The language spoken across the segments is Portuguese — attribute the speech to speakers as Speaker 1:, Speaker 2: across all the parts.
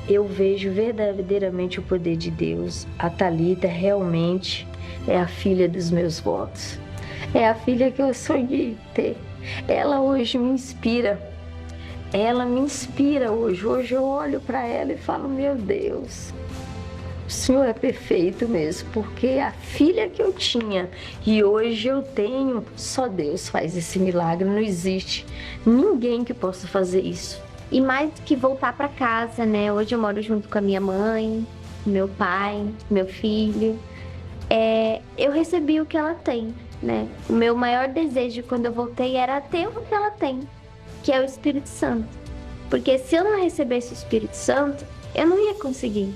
Speaker 1: Eu vejo verdadeiramente o poder de Deus. A Thalita realmente é a filha dos meus votos. É a filha que eu sonhei ter. Ela hoje me inspira. Ela me inspira hoje. Hoje eu olho para ela e falo: meu Deus, o Senhor é perfeito mesmo, porque a filha que eu tinha e hoje eu tenho, só Deus faz esse milagre. Não existe ninguém que possa fazer isso.
Speaker 2: E mais que voltar para casa, né? Hoje eu moro junto com a minha mãe, meu pai, meu filho. Eu recebi o que ela tem, né? O meu maior desejo quando eu voltei era ter o que ela tem, que é o Espírito Santo. Porque se eu não recebesse o Espírito Santo, eu não ia conseguir,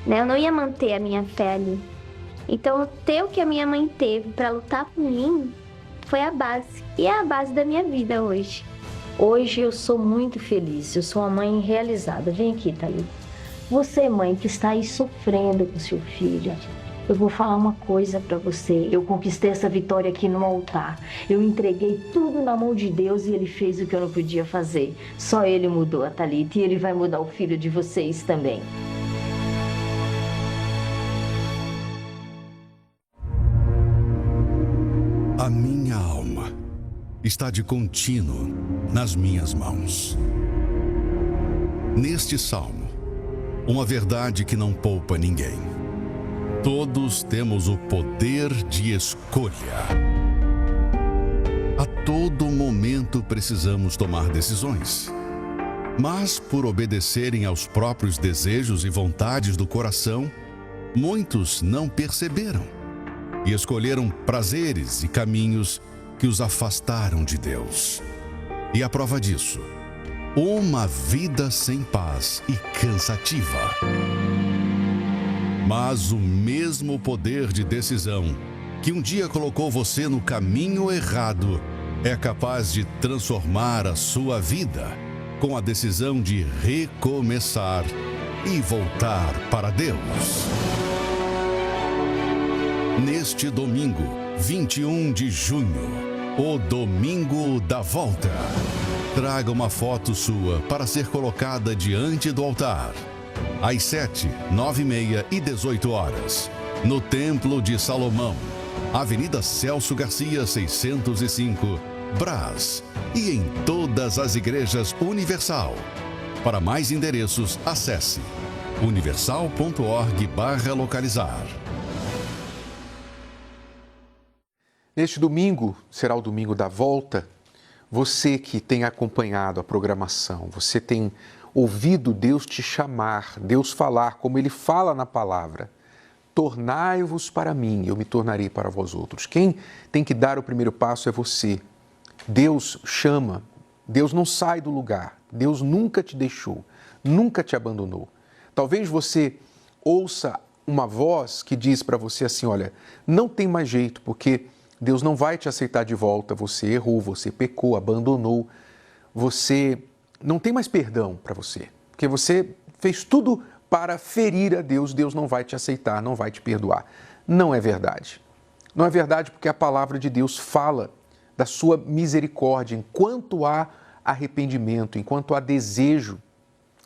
Speaker 2: né? Eu não ia manter a minha fé ali. Então, ter o que a minha mãe teve para lutar por mim foi a base. E é a base da minha vida hoje.
Speaker 1: Hoje eu sou muito feliz, eu sou uma mãe realizada. Vem aqui, Thalita. Você, mãe, que está aí sofrendo com seu filho, eu vou falar uma coisa para você. Eu conquistei essa vitória aqui no altar. Eu entreguei tudo na mão de Deus e Ele fez o que eu não podia fazer. Só Ele mudou a Thalita e Ele vai mudar o filho de vocês também.
Speaker 3: A minha alma está de contínuo nas minhas mãos. Neste salmo, uma verdade que não poupa ninguém. Todos temos o poder de escolha. A todo momento precisamos tomar decisões. Mas, por obedecerem aos próprios desejos e vontades do coração, muitos não perceberam e escolheram prazeres e caminhos que os afastaram de Deus. E a prova disso, uma vida sem paz e cansativa. Mas o mesmo poder de decisão que um dia colocou você no caminho errado é capaz de transformar a sua vida com a decisão de recomeçar e voltar para Deus. Neste domingo, 21 de junho, o Domingo da Volta. Traga uma foto sua para ser colocada diante do altar. Às 7, 9h30 e 18h, no Templo de Salomão, Avenida Celso Garcia, 605, Brás, e em todas as igrejas Universal. Para mais endereços, acesse universal.org/localizar.
Speaker 4: Neste domingo será o domingo da volta. Você que tem acompanhado a programação, você tem ouvido Deus te chamar, Deus falar, como Ele fala na palavra. Tornai-vos para mim, eu me tornarei para vós outros. Quem tem que dar o primeiro passo é você. Deus chama, Deus não sai do lugar, Deus nunca te deixou, nunca te abandonou. Talvez você ouça uma voz que diz para você assim, olha, não tem mais jeito, porque Deus não vai te aceitar de volta, você errou, você pecou, abandonou, você não tem mais perdão para você, porque você fez tudo para ferir a Deus, Deus não vai te aceitar, não vai te perdoar. Não é verdade. Não é verdade porque a palavra de Deus fala da sua misericórdia enquanto há arrependimento, enquanto há desejo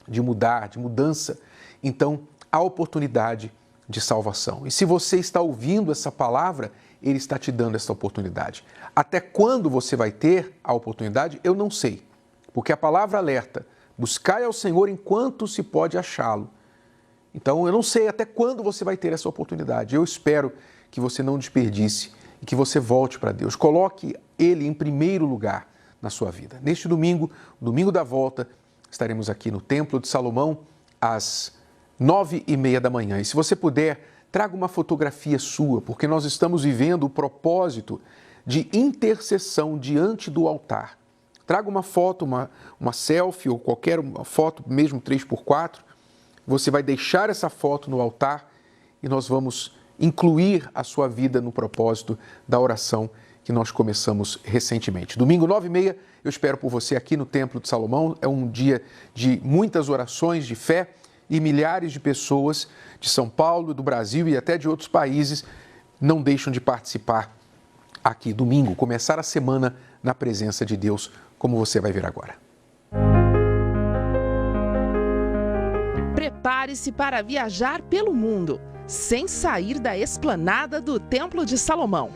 Speaker 4: de mudar, de mudança, então há oportunidade de salvação. E se você está ouvindo essa palavra, Ele está te dando essa oportunidade. Até quando você vai ter a oportunidade, eu não sei. Porque a palavra alerta, buscai ao Senhor enquanto se pode achá-lo. Então, eu não sei até quando você vai ter essa oportunidade. Eu espero que você não desperdice e que você volte para Deus. Coloque Ele em primeiro lugar na sua vida. Neste domingo, domingo da volta, estaremos aqui no Templo de Salomão às 9h30 da manhã. E se você puder, traga uma fotografia sua, porque nós estamos vivendo o propósito de intercessão diante do altar. Traga uma foto, uma selfie ou qualquer uma foto, mesmo 3x4. Você vai deixar essa foto no altar e nós vamos incluir a sua vida no propósito da oração que nós começamos recentemente. Domingo, 9h30, eu espero por você aqui no Templo de Salomão. É um dia de muitas orações de fé e milhares de pessoas de São Paulo, do Brasil e até de outros países não deixam de participar aqui domingo, começar a semana na presença de Deus, como você vai ver agora.
Speaker 5: prepare-se para viajar pelo mundo, sem sair da esplanada do Templo de Salomão.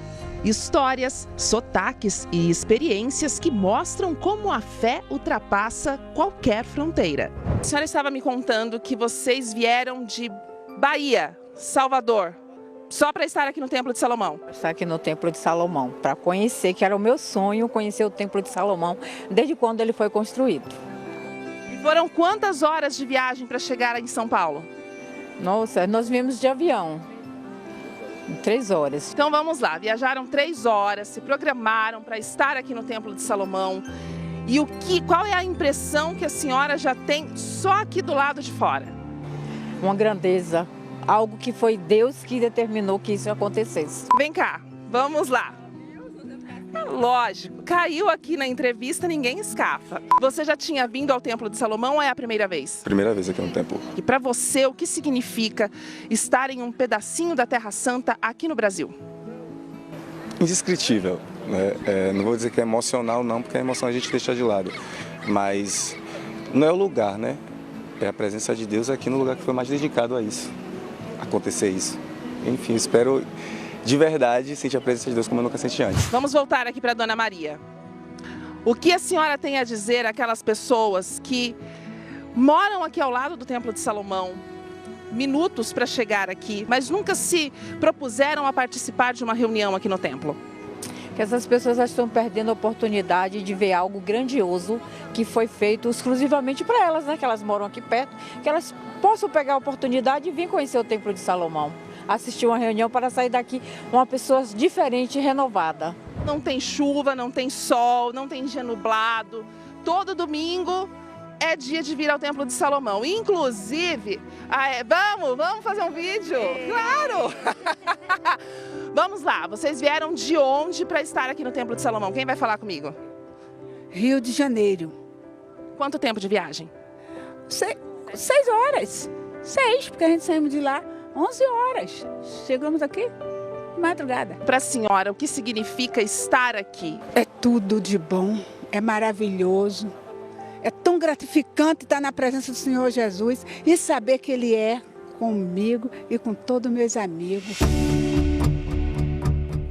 Speaker 5: Histórias, sotaques e experiências que mostram como a fé ultrapassa qualquer fronteira. A senhora estava me contando que vocês vieram de Bahia, Salvador, só para estar aqui no Templo de Salomão.
Speaker 6: Estar aqui no Templo de Salomão, para conhecer, que era o meu sonho, conhecer o Templo de Salomão, desde quando ele foi construído.
Speaker 5: E foram quantas horas de viagem para chegar em São Paulo?
Speaker 6: Nossa, nós viemos de avião, 3 horas.
Speaker 5: Então vamos lá, viajaram 3 horas, se programaram para estar aqui no Templo de Salomão. E qual é a impressão que a senhora já tem só aqui do lado de fora?
Speaker 6: Uma grandeza, algo que foi Deus que determinou que isso acontecesse.
Speaker 5: Vem cá, vamos lá. Lógico, caiu aqui na entrevista, ninguém escapa. Você já tinha vindo ao Templo de Salomão ou é a primeira vez?
Speaker 7: Primeira vez aqui no templo.
Speaker 5: E para você, o que significa estar em um pedacinho da Terra Santa aqui no Brasil?
Speaker 7: Indescritível, né? Não vou dizer que é emocional não, porque a emoção a gente deixa de lado. Mas não é o lugar, né? É a presença de Deus aqui no lugar que foi mais dedicado a isso. Acontecer isso. Enfim, espero de verdade sentir a presença de Deus como eu nunca senti antes.
Speaker 5: Vamos voltar aqui para Dona Maria. O que a senhora tem a dizer àquelas pessoas que moram aqui ao lado do Templo de Salomão, minutos para chegar aqui, mas nunca se propuseram a participar de uma reunião aqui no templo?
Speaker 6: Que essas pessoas estão perdendo a oportunidade de ver algo grandioso que foi feito exclusivamente para elas, né? Que elas moram aqui perto, que elas possam pegar a oportunidade e vir conhecer o Templo de Salomão. Assistir uma reunião para sair daqui uma pessoa diferente e renovada.
Speaker 5: Não tem chuva, não tem sol, não tem dia nublado. Todo domingo é dia de vir ao Templo de Salomão. Inclusive, vamos fazer um vídeo? Claro! Vamos lá, vocês vieram de onde para estar aqui no Templo de Salomão? Quem vai falar comigo?
Speaker 8: Rio de Janeiro.
Speaker 5: Quanto tempo de viagem?
Speaker 8: 6 horas. 6, porque a gente saímos de lá 11 horas. Chegamos aqui de madrugada.
Speaker 5: Para a senhora, o que significa estar aqui?
Speaker 8: É tudo de bom, é maravilhoso. É tão gratificante estar na presença do Senhor Jesus e saber que Ele é comigo e com todos meus amigos.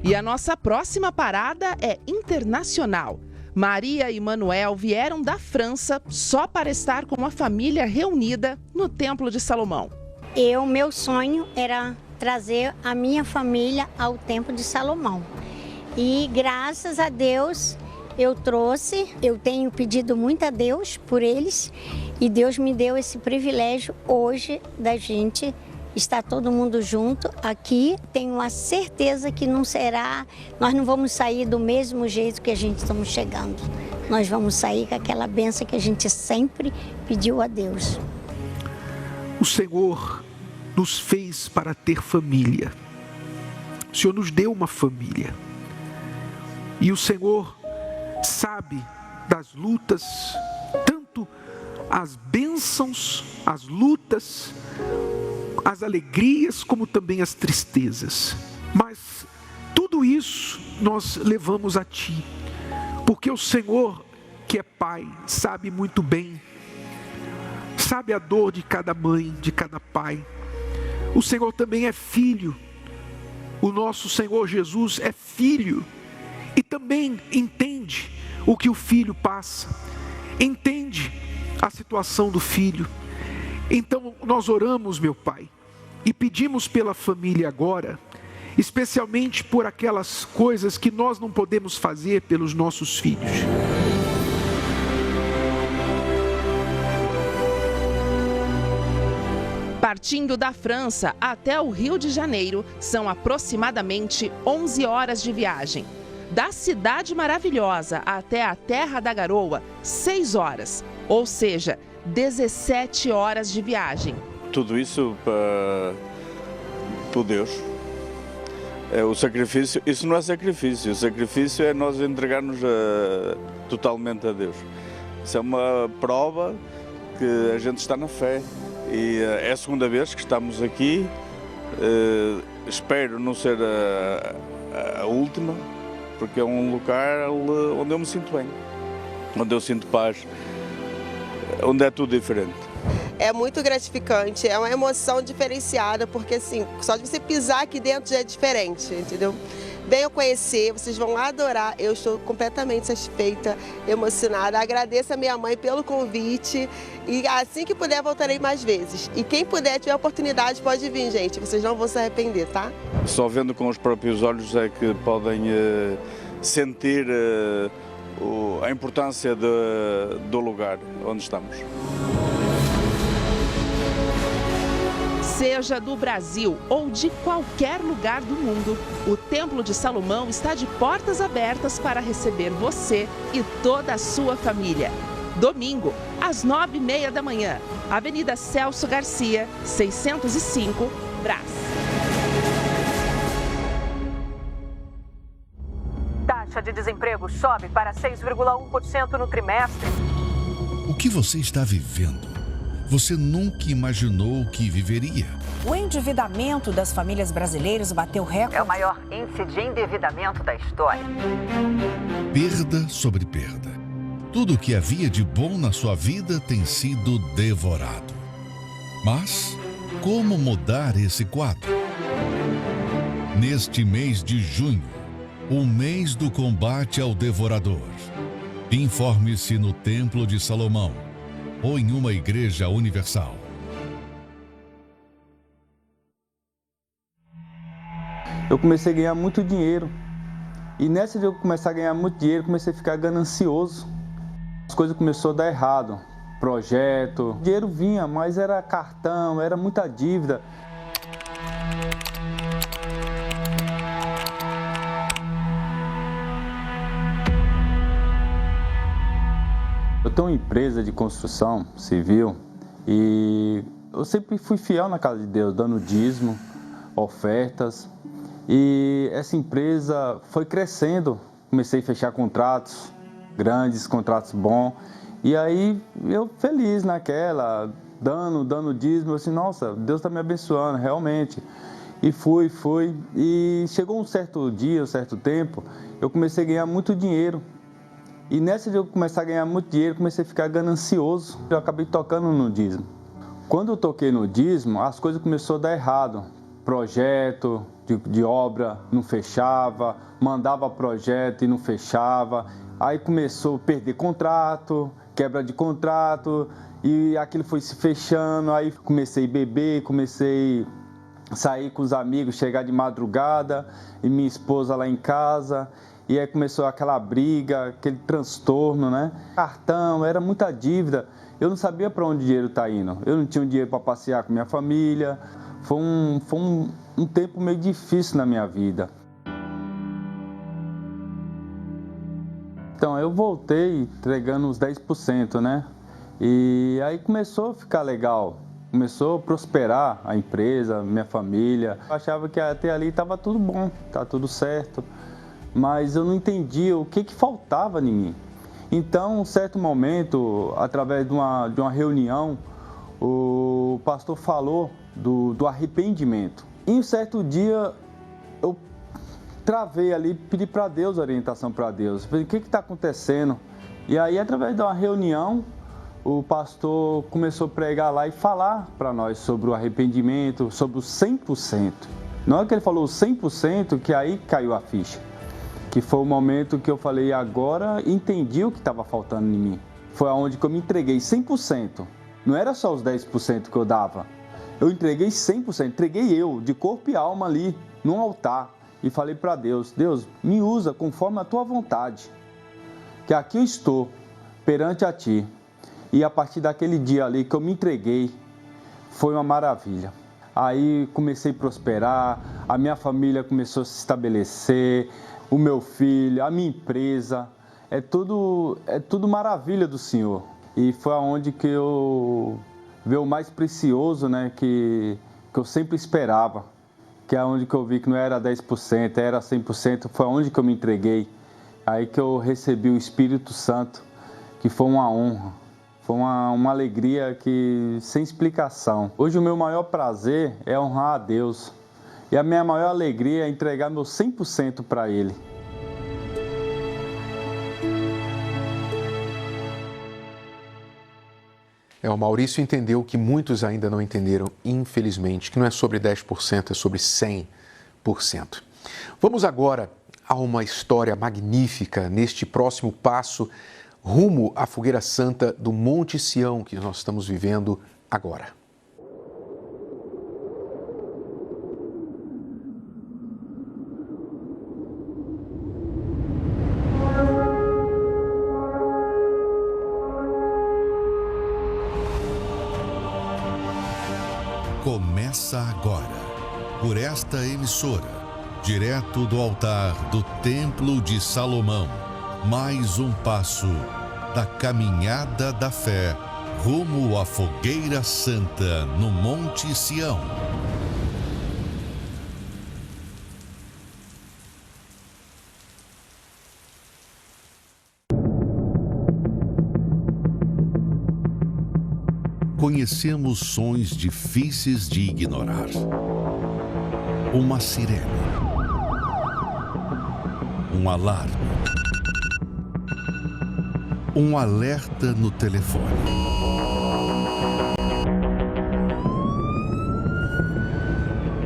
Speaker 5: E a nossa próxima parada é internacional. Maria e Manuel vieram da França só para estar com a família reunida no Templo de Salomão.
Speaker 9: Meu sonho era trazer a minha família ao Templo de Salomão. E graças a Deus eu trouxe, eu tenho pedido muito a Deus por eles e Deus me deu esse privilégio hoje da gente estar todo mundo junto aqui. Tenho a certeza que nós não vamos sair do mesmo jeito que a gente estamos chegando. Nós vamos sair com aquela bênção que a gente sempre pediu a Deus.
Speaker 10: O Senhor nos fez para ter família. O Senhor nos deu uma família. E o Senhor sabe das lutas, tanto as bênçãos, as lutas, as alegrias, como também as tristezas. Mas tudo isso nós levamos a Ti, porque o Senhor, que é Pai, sabe muito bem, sabe a dor de cada mãe, de cada pai. O Senhor também é filho. O nosso Senhor Jesus é filho e também entende o que o filho passa, entende a situação do filho. Então nós oramos, meu Pai, e pedimos pela família agora, especialmente por aquelas coisas que nós não podemos fazer pelos nossos filhos.
Speaker 5: Partindo da França até o Rio de Janeiro, são aproximadamente 11 horas de viagem. Da Cidade Maravilhosa até a Terra da Garoa, 6 horas, ou seja, 17 horas de viagem.
Speaker 11: Tudo isso por Deus. O sacrifício, isso não é sacrifício, o sacrifício é nós entregarmos totalmente a Deus. Isso é uma prova que a gente está na fé. E é a segunda vez que estamos aqui, espero não ser a última, porque é um lugar onde eu me sinto bem, onde eu sinto paz, onde é tudo diferente.
Speaker 12: é muito gratificante, é uma emoção diferenciada, porque assim, só de você pisar aqui dentro já é diferente, entendeu? Venham conhecer, vocês vão adorar, eu estou completamente satisfeita, emocionada, agradeço a minha mãe pelo convite e assim que puder voltarei mais vezes. E quem puder, tiver oportunidade, pode vir, gente, vocês não vão se arrepender, tá?
Speaker 11: Só vendo com os próprios olhos é que podem sentir a importância do lugar onde estamos.
Speaker 5: Seja do Brasil ou de qualquer lugar do mundo, o Templo de Salomão está de portas abertas para receber você e toda a sua família. Domingo, às 9h30 da manhã, Avenida Celso Garcia, 605, Brás.
Speaker 13: Taxa de desemprego sobe para 6,1% no trimestre.
Speaker 3: O que você está vivendo? Você nunca imaginou que viveria.
Speaker 14: O endividamento das famílias brasileiras bateu recorde.
Speaker 13: É o maior índice de endividamento da história.
Speaker 3: Perda sobre perda. Tudo o que havia de bom na sua vida tem sido devorado. Mas como mudar esse quadro? Neste mês de junho, o mês do combate ao devorador. Informe-se no Templo de Salomão ou em uma igreja universal.
Speaker 15: Eu comecei a ganhar muito dinheiro. E nessa de eu começar a ganhar muito dinheiro, comecei a ficar ganancioso. As coisas começaram a dar errado. Projeto, o dinheiro vinha, mas era cartão, era muita dívida. Eu tenho uma empresa de construção civil e eu sempre fui fiel na casa de Deus, dando dízimo, ofertas. E essa empresa foi crescendo, comecei a fechar contratos grandes, contratos bons. E aí eu feliz naquela, dando dízimo, assim, nossa, Deus está me abençoando, realmente. E fui. E chegou um certo dia, um certo tempo, eu comecei a ganhar muito dinheiro. E nessa de eu começar a ganhar muito dinheiro, comecei a ficar ganancioso. Eu acabei tocando no dízimo. Quando eu toquei no dízimo, as coisas começaram a dar errado. Projeto de obra não fechava, mandava projeto e não fechava. Aí começou a perder contrato, quebra de contrato, e aquilo foi se fechando. Aí comecei a beber, comecei a sair com os amigos, chegar de madrugada, e minha esposa lá em casa. E aí começou aquela briga, aquele transtorno, né? Cartão, era muita dívida. Eu não sabia para onde o dinheiro está indo. Eu não tinha dinheiro para passear com minha família. Foi um tempo meio difícil na minha vida. Então, eu voltei entregando uns 10%, né? E aí começou a ficar legal. Começou a prosperar a empresa, minha família. Eu achava que até ali estava tudo bom, estava tudo certo. Mas eu não entendia o que faltava em mim. Então, em um certo momento, através de uma reunião, o pastor falou do arrependimento. E um certo dia, eu travei ali, pedi para Deus, orientação para Deus. Falei, o que está acontecendo? E aí, através de uma reunião, o pastor começou a pregar lá e falar para nós sobre o arrependimento, sobre o 100%. Não é que ele falou o 100%, que aí caiu a ficha. Que foi o momento que eu falei, agora entendi o que estava faltando em mim. Foi onde que eu me entreguei 100%. Não era só os 10% que eu dava. Eu entreguei 100%, entreguei eu, de corpo e alma ali, num altar. E falei para Deus, Deus, me usa conforme a tua vontade. Que aqui eu estou, perante a ti. E a partir daquele dia ali que eu me entreguei, foi uma maravilha. Aí comecei a prosperar, a minha família começou a se estabelecer, o meu filho, a minha empresa, é tudo maravilha do Senhor. E foi aonde que eu vi o mais precioso, né, que eu sempre esperava, que é onde que eu vi que não era 10%, era 100%, foi aonde que eu me entreguei. Aí que eu recebi o Espírito Santo, que foi uma honra, foi uma alegria que sem explicação. Hoje o meu maior prazer é honrar a Deus. E a minha maior alegria é entregar meu 100% para Ele.
Speaker 4: O Maurício entendeu o que muitos ainda não entenderam, infelizmente, que não é sobre 10%, é sobre 100%. Vamos agora a uma história magnífica neste próximo passo rumo à fogueira santa do Monte Sião que nós estamos vivendo agora.
Speaker 3: Começa agora, por esta emissora, direto do altar do Templo de Salomão, mais um passo da caminhada da fé rumo à fogueira santa no Monte Sião. Conhecemos sons difíceis de ignorar. Uma sirene. Um alarme. Um alerta no telefone.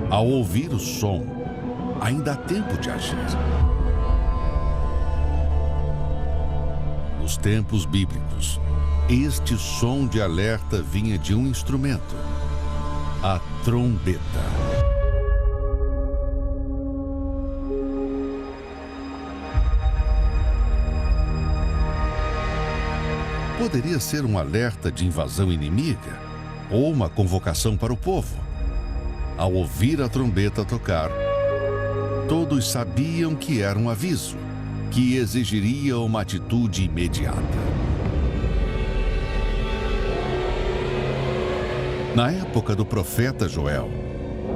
Speaker 3: Ao ouvir o som, ainda há tempo de agir. Nos tempos bíblicos, este som de alerta vinha de um instrumento, a trombeta. Poderia ser um alerta de invasão inimiga ou uma convocação para o povo. Ao ouvir a trombeta tocar, todos sabiam que era um aviso, que exigiria uma atitude imediata. Na época do profeta Joel,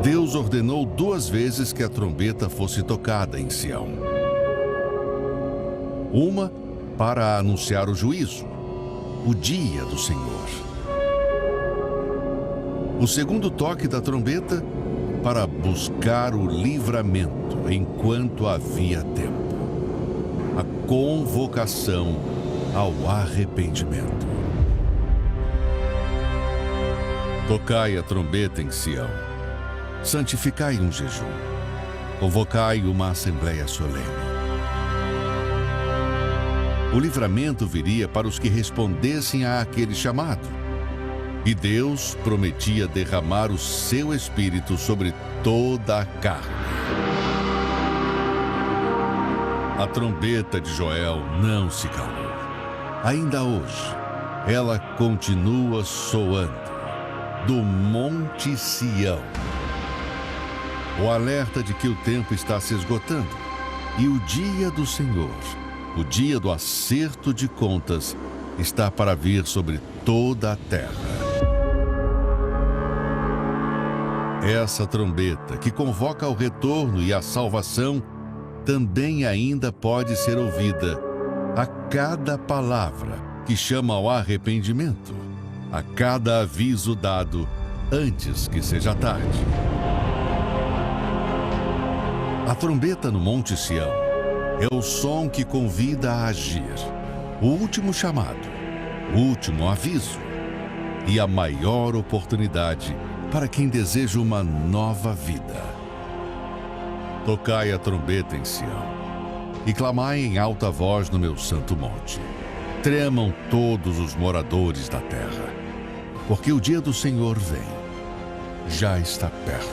Speaker 3: Deus ordenou 2 vezes que a trombeta fosse tocada em Sião. Uma para anunciar o juízo, o dia do Senhor. O segundo toque da trombeta para buscar o livramento enquanto havia tempo. A convocação ao arrependimento. Tocai a trombeta em Sião, santificai um jejum, convocai uma assembleia solene. O livramento viria para os que respondessem àquele chamado, e Deus prometia derramar o seu Espírito sobre toda a carne. A trombeta de Joel não se calou. Ainda hoje, ela continua soando. Do Monte Sião. O alerta de que o tempo está se esgotando e o dia do Senhor, o dia do acerto de contas, está para vir sobre toda a terra. Essa trombeta que convoca ao retorno e à salvação também ainda pode ser ouvida a cada palavra que chama ao arrependimento. A cada aviso dado antes que seja tarde. A trombeta no Monte Sião é o som que convida a agir, o último chamado, o último aviso e a maior oportunidade para quem deseja uma nova vida. Tocai a trombeta em Sião e clamai em alta voz no meu santo monte. Tremam todos os moradores da terra, porque o dia do Senhor vem, já está perto.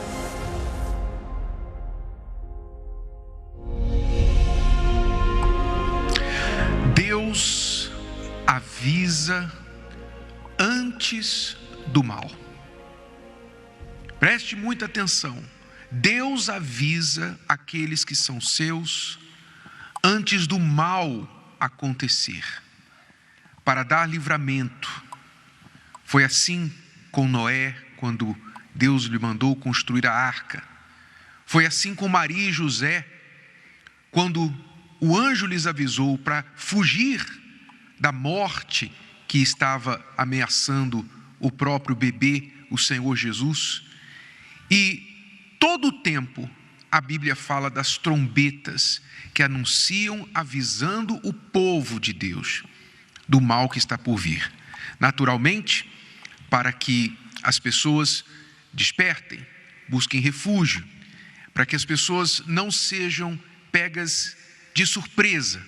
Speaker 10: Deus avisa antes do mal. Preste muita atenção. Deus avisa aqueles que são seus antes do mal acontecer, para dar livramento. Foi assim com Noé, quando Deus lhe mandou construir a arca. Foi assim com Maria e José, quando o anjo lhes avisou para fugir da morte que estava ameaçando o próprio bebê, o Senhor Jesus. E todo o tempo a Bíblia fala das trombetas que anunciam, avisando o povo de Deus do mal que está por vir. Naturalmente,
Speaker 4: para que as pessoas despertem, busquem refúgio, para que as pessoas não sejam pegas de surpresa,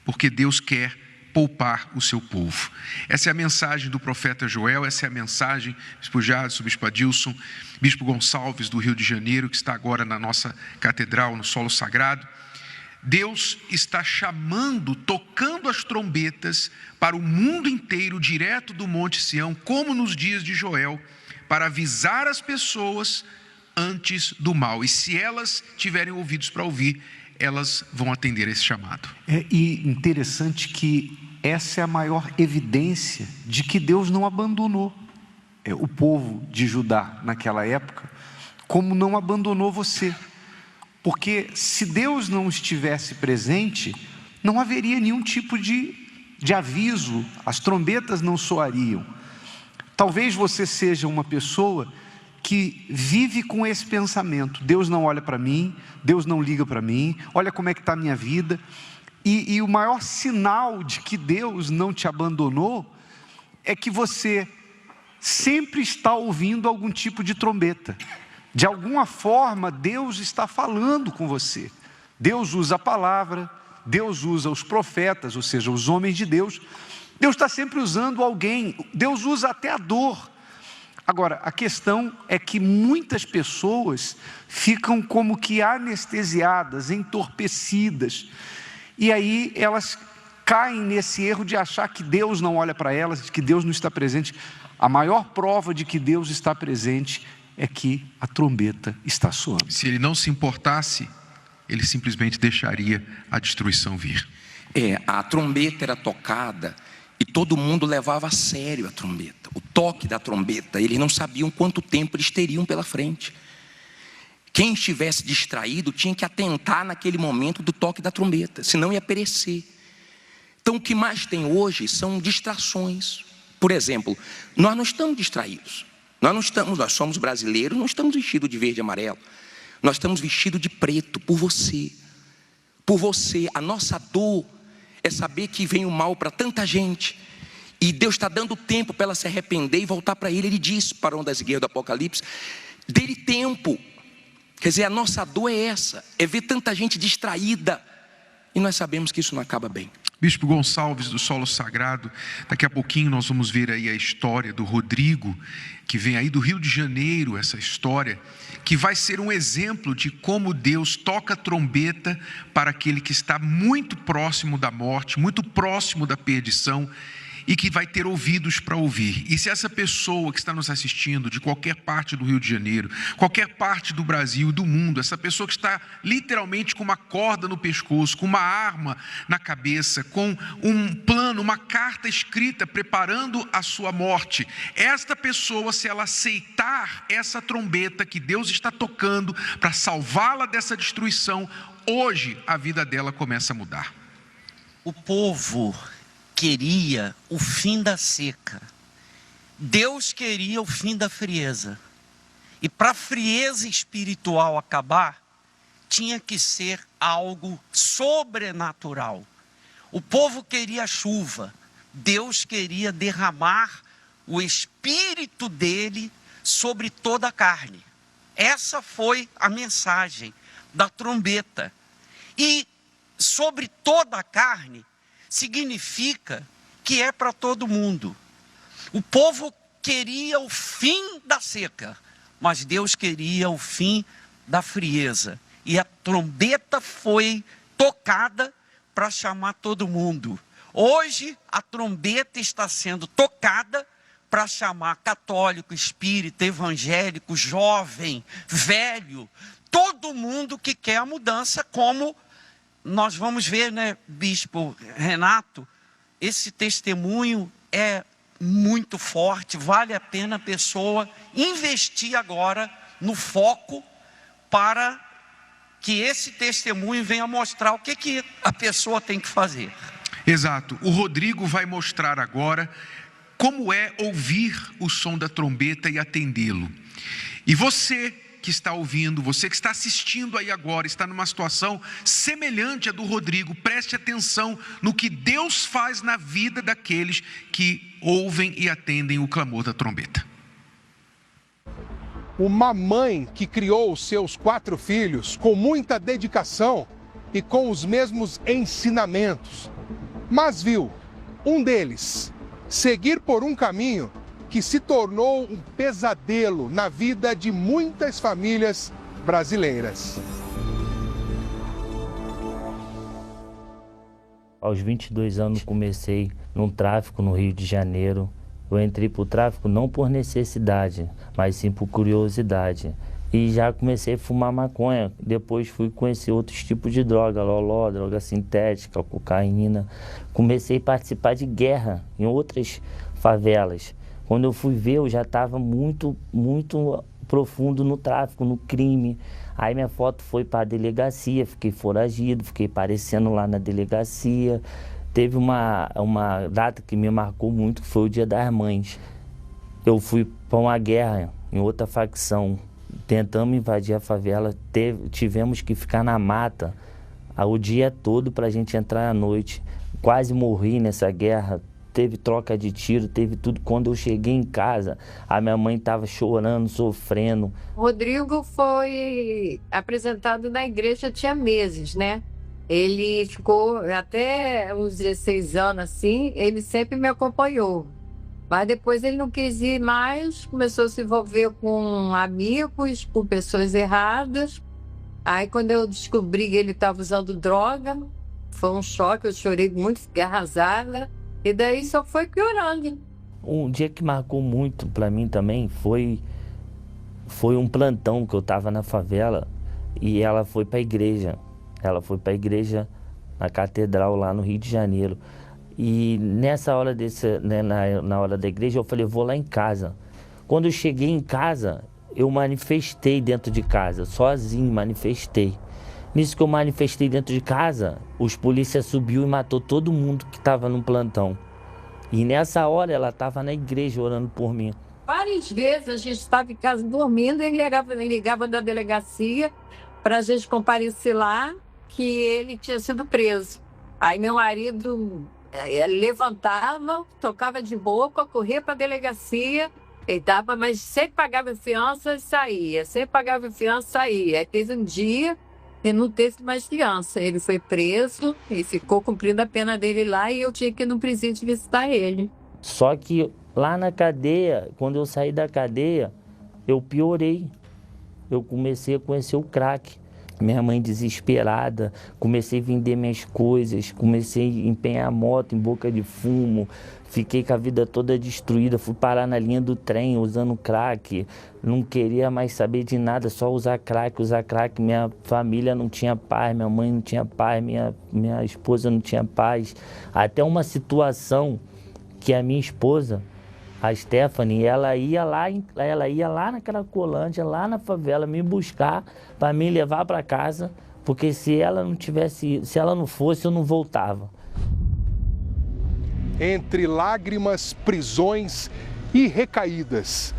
Speaker 4: porque Deus quer poupar o seu povo. Essa é a mensagem do profeta Joel, essa é a mensagem, Bispo Jadson, Bispo Adilson, Bispo Gonçalves do Rio de Janeiro, que está agora na nossa catedral, no solo sagrado. Deus está chamando, tocando as trombetas para o mundo inteiro, direto do Monte Sião, como nos dias de Joel, para avisar as pessoas antes do mal. E se elas tiverem ouvidos para ouvir, elas vão atender a esse chamado.
Speaker 10: E interessante que essa é a maior evidência de que Deus não abandonou o povo de Judá naquela época, como não abandonou você. Porque se Deus não estivesse presente, não haveria nenhum tipo de aviso, as trombetas não soariam. Talvez você seja uma pessoa que vive com esse pensamento: Deus não olha para mim, Deus não liga para mim, olha como é que está a minha vida. E o maior sinal de que Deus não te abandonou é que você sempre está ouvindo algum tipo de trombeta. De alguma forma, Deus está falando com você. Deus usa a palavra, Deus usa os profetas, ou seja, os homens de Deus. Deus está sempre usando alguém, Deus usa até a dor. Agora, a questão é que muitas pessoas ficam como que anestesiadas, entorpecidas, e aí elas caem nesse erro de achar que Deus não olha para elas, que Deus não está presente. A maior prova de que Deus está presente é que a trombeta está soando. Se ele não se importasse, ele simplesmente deixaria a destruição vir.
Speaker 16: A trombeta era tocada e todo mundo levava a sério a trombeta, o toque da trombeta. Eles não sabiam quanto tempo eles teriam pela frente. Quem estivesse distraído tinha que atentar naquele momento do toque da trombeta, senão ia perecer. Então o que mais tem hoje são distrações. Por exemplo, nós não estamos distraídos. Nós somos brasileiros, não estamos vestidos de verde e amarelo. Nós estamos vestidos de preto por você. Por você, a nossa dor é saber que vem o mal para tanta gente. E Deus está dando tempo para ela se arrepender e voltar para Ele. Ele disse para uma das igrejas do Apocalipse: dê-lhe tempo. Quer dizer, a nossa dor é essa, é ver tanta gente distraída. E nós sabemos que isso não acaba bem.
Speaker 4: Bispo Gonçalves do Solo Sagrado, daqui a pouquinho nós vamos ver aí a história do Rodrigo, que vem aí do Rio de Janeiro, essa história, que vai ser um exemplo de como Deus toca a trombeta para aquele que está muito próximo da morte, muito próximo da perdição, e que vai ter ouvidos para ouvir. E se essa pessoa que está nos assistindo, de qualquer parte do Rio de Janeiro, qualquer parte do Brasil e do mundo, essa pessoa que está literalmente com uma corda no pescoço, com uma arma na cabeça, com um plano, uma carta escrita preparando a sua morte, esta pessoa, se ela aceitar essa trombeta que Deus está tocando para salvá-la dessa destruição, hoje a vida dela começa a mudar.
Speaker 17: O povo queria o fim da seca, Deus queria o fim da frieza, e para a frieza espiritual acabar, tinha que ser algo sobrenatural. O povo queria chuva, Deus queria derramar o Espírito dele sobre toda a carne. Essa foi a mensagem da trombeta. E sobre toda a carne significa que é para todo mundo. O povo queria o fim da seca, mas Deus queria o fim da frieza. E a trombeta foi tocada para chamar todo mundo. Hoje a trombeta está sendo tocada para chamar católico, espírita, evangélico, jovem, velho, todo mundo que quer a mudança, como nós vamos ver, né, Bispo Renato? Esse testemunho é muito forte, vale a pena a pessoa investir agora no foco para que esse testemunho venha mostrar o que a pessoa tem que fazer.
Speaker 4: Exato, o Rodrigo vai mostrar agora como é ouvir o som da trombeta e atendê-lo. E você
Speaker 10: que está ouvindo, você que está assistindo aí agora, está numa situação semelhante à do Rodrigo, preste atenção no que Deus faz na vida daqueles que ouvem e atendem o clamor da trombeta.
Speaker 18: Uma mãe que criou os seus 4 filhos com muita dedicação e com os mesmos ensinamentos, mas viu um deles seguir por um caminho que se tornou um pesadelo na vida de muitas famílias brasileiras.
Speaker 19: Aos 22 anos comecei num tráfico no Rio de Janeiro. Eu entrei para o tráfico não por necessidade, mas sim por curiosidade. E já comecei a fumar maconha. Depois fui conhecer outros tipos de droga, loló, droga sintética, cocaína. Comecei a participar de guerra em outras favelas. Quando eu fui ver, eu já estava muito profundo no tráfico, no crime. Aí minha foto foi para a delegacia, fiquei foragido, fiquei aparecendo lá na delegacia. Teve uma data que me marcou muito, que foi o Dia das Mães. Eu fui para uma guerra em outra facção. Tentamos invadir a favela, tivemos que ficar na mata o dia todo para a gente entrar à noite. Quase morri nessa guerra, teve troca de tiro, teve tudo. Quando eu cheguei em casa, a minha mãe estava chorando, sofrendo.
Speaker 20: Rodrigo foi apresentado na igreja tinha meses, né? Ele ficou até uns 16 anos assim, ele sempre me acompanhou. Mas depois ele não quis ir mais, começou a se envolver com amigos, com pessoas erradas. Aí quando eu descobri que ele estava usando droga, foi um choque, eu chorei muito, fiquei arrasada. E daí só foi piorando.
Speaker 19: Um dia que marcou muito para mim também foi um plantão que eu estava na favela e ela foi para a igreja. Ela foi para a igreja na catedral lá no Rio de Janeiro. E nessa hora na hora da igreja, eu falei, vou lá em casa. Quando eu cheguei em casa, eu manifestei dentro de casa, sozinho manifestei. Nisso que eu manifestei dentro de casa, os polícias subiu e matou todo mundo que estava no plantão. E nessa hora ela estava na igreja orando por mim.
Speaker 20: Várias vezes a gente estava em casa dormindo, ele ligava da delegacia para a gente comparecer lá que ele tinha sido preso. Aí meu marido levantava, tocava de boca, corria para a delegacia, mas sempre pagava fiança e saía, sempre pagava fiança e saía. Aí teve um dia e não teve mais fiança, ele foi preso e ficou cumprindo a pena dele lá e eu tinha que ir no presídio visitar ele.
Speaker 19: Só que lá na cadeia, quando eu saí da cadeia, eu piorei. Eu comecei a conhecer o crack. Minha mãe desesperada, comecei a vender minhas coisas, comecei a empenhar moto em boca de fumo, fiquei com a vida toda destruída, fui parar na linha do trem usando crack, não queria mais saber de nada, só usar crack, minha família não tinha paz, minha mãe não tinha paz, minha esposa não tinha paz, até uma situação que a minha esposa, a Stephanie, ela ia lá na Cracolândia, lá na favela, me buscar para me levar para casa, porque se ela não fosse, eu não voltava.
Speaker 18: Entre lágrimas, prisões e recaídas,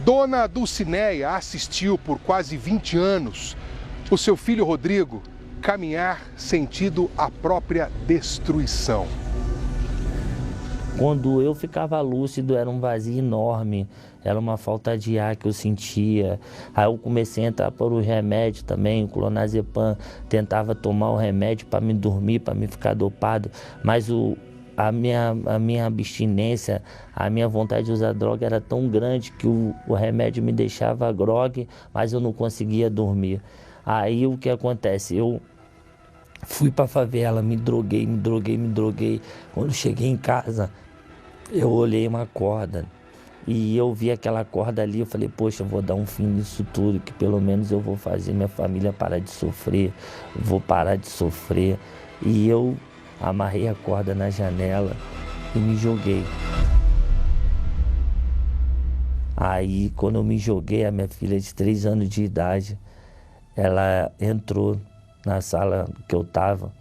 Speaker 18: Dona Dulcineia assistiu por quase 20 anos o seu filho Rodrigo caminhar sentido a própria destruição.
Speaker 19: Quando eu ficava lúcido, era um vazio enorme, era uma falta de ar que eu sentia. Aí eu comecei a entrar por os remédios também, o clonazepam, tentava tomar o remédio para me dormir, para me ficar dopado, mas a minha abstinência, a minha vontade de usar droga era tão grande que o remédio me deixava grogue, mas eu não conseguia dormir. Aí o que acontece? Eu fui para a favela, me droguei. Quando cheguei em casa, eu olhei uma corda e eu vi aquela corda ali, eu falei, poxa, eu vou dar um fim nisso tudo, que pelo menos eu vou fazer minha família parar de sofrer, vou parar de sofrer. E eu amarrei a corda na janela e me joguei. Aí, quando eu me joguei, a minha filha de 3 anos de idade, ela entrou na sala que eu estava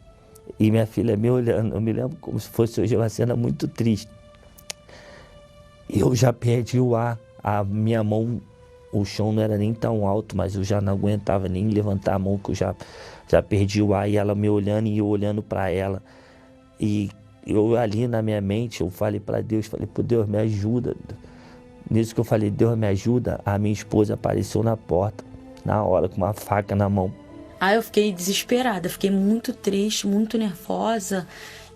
Speaker 19: e minha filha me olhando. Eu me lembro como se fosse hoje uma cena muito triste. Eu já perdi o ar, a minha mão, o chão não era nem tão alto, mas eu já não aguentava nem levantar a mão, que eu já perdi o ar, e ela me olhando e eu olhando para ela. E eu ali na minha mente, eu falei para Deus, falei, pô, Deus, me ajuda. Nisso que eu falei, Deus, me ajuda, a minha esposa apareceu na porta, na hora, com uma faca na mão.
Speaker 21: Aí eu fiquei desesperada, fiquei muito triste, muito nervosa.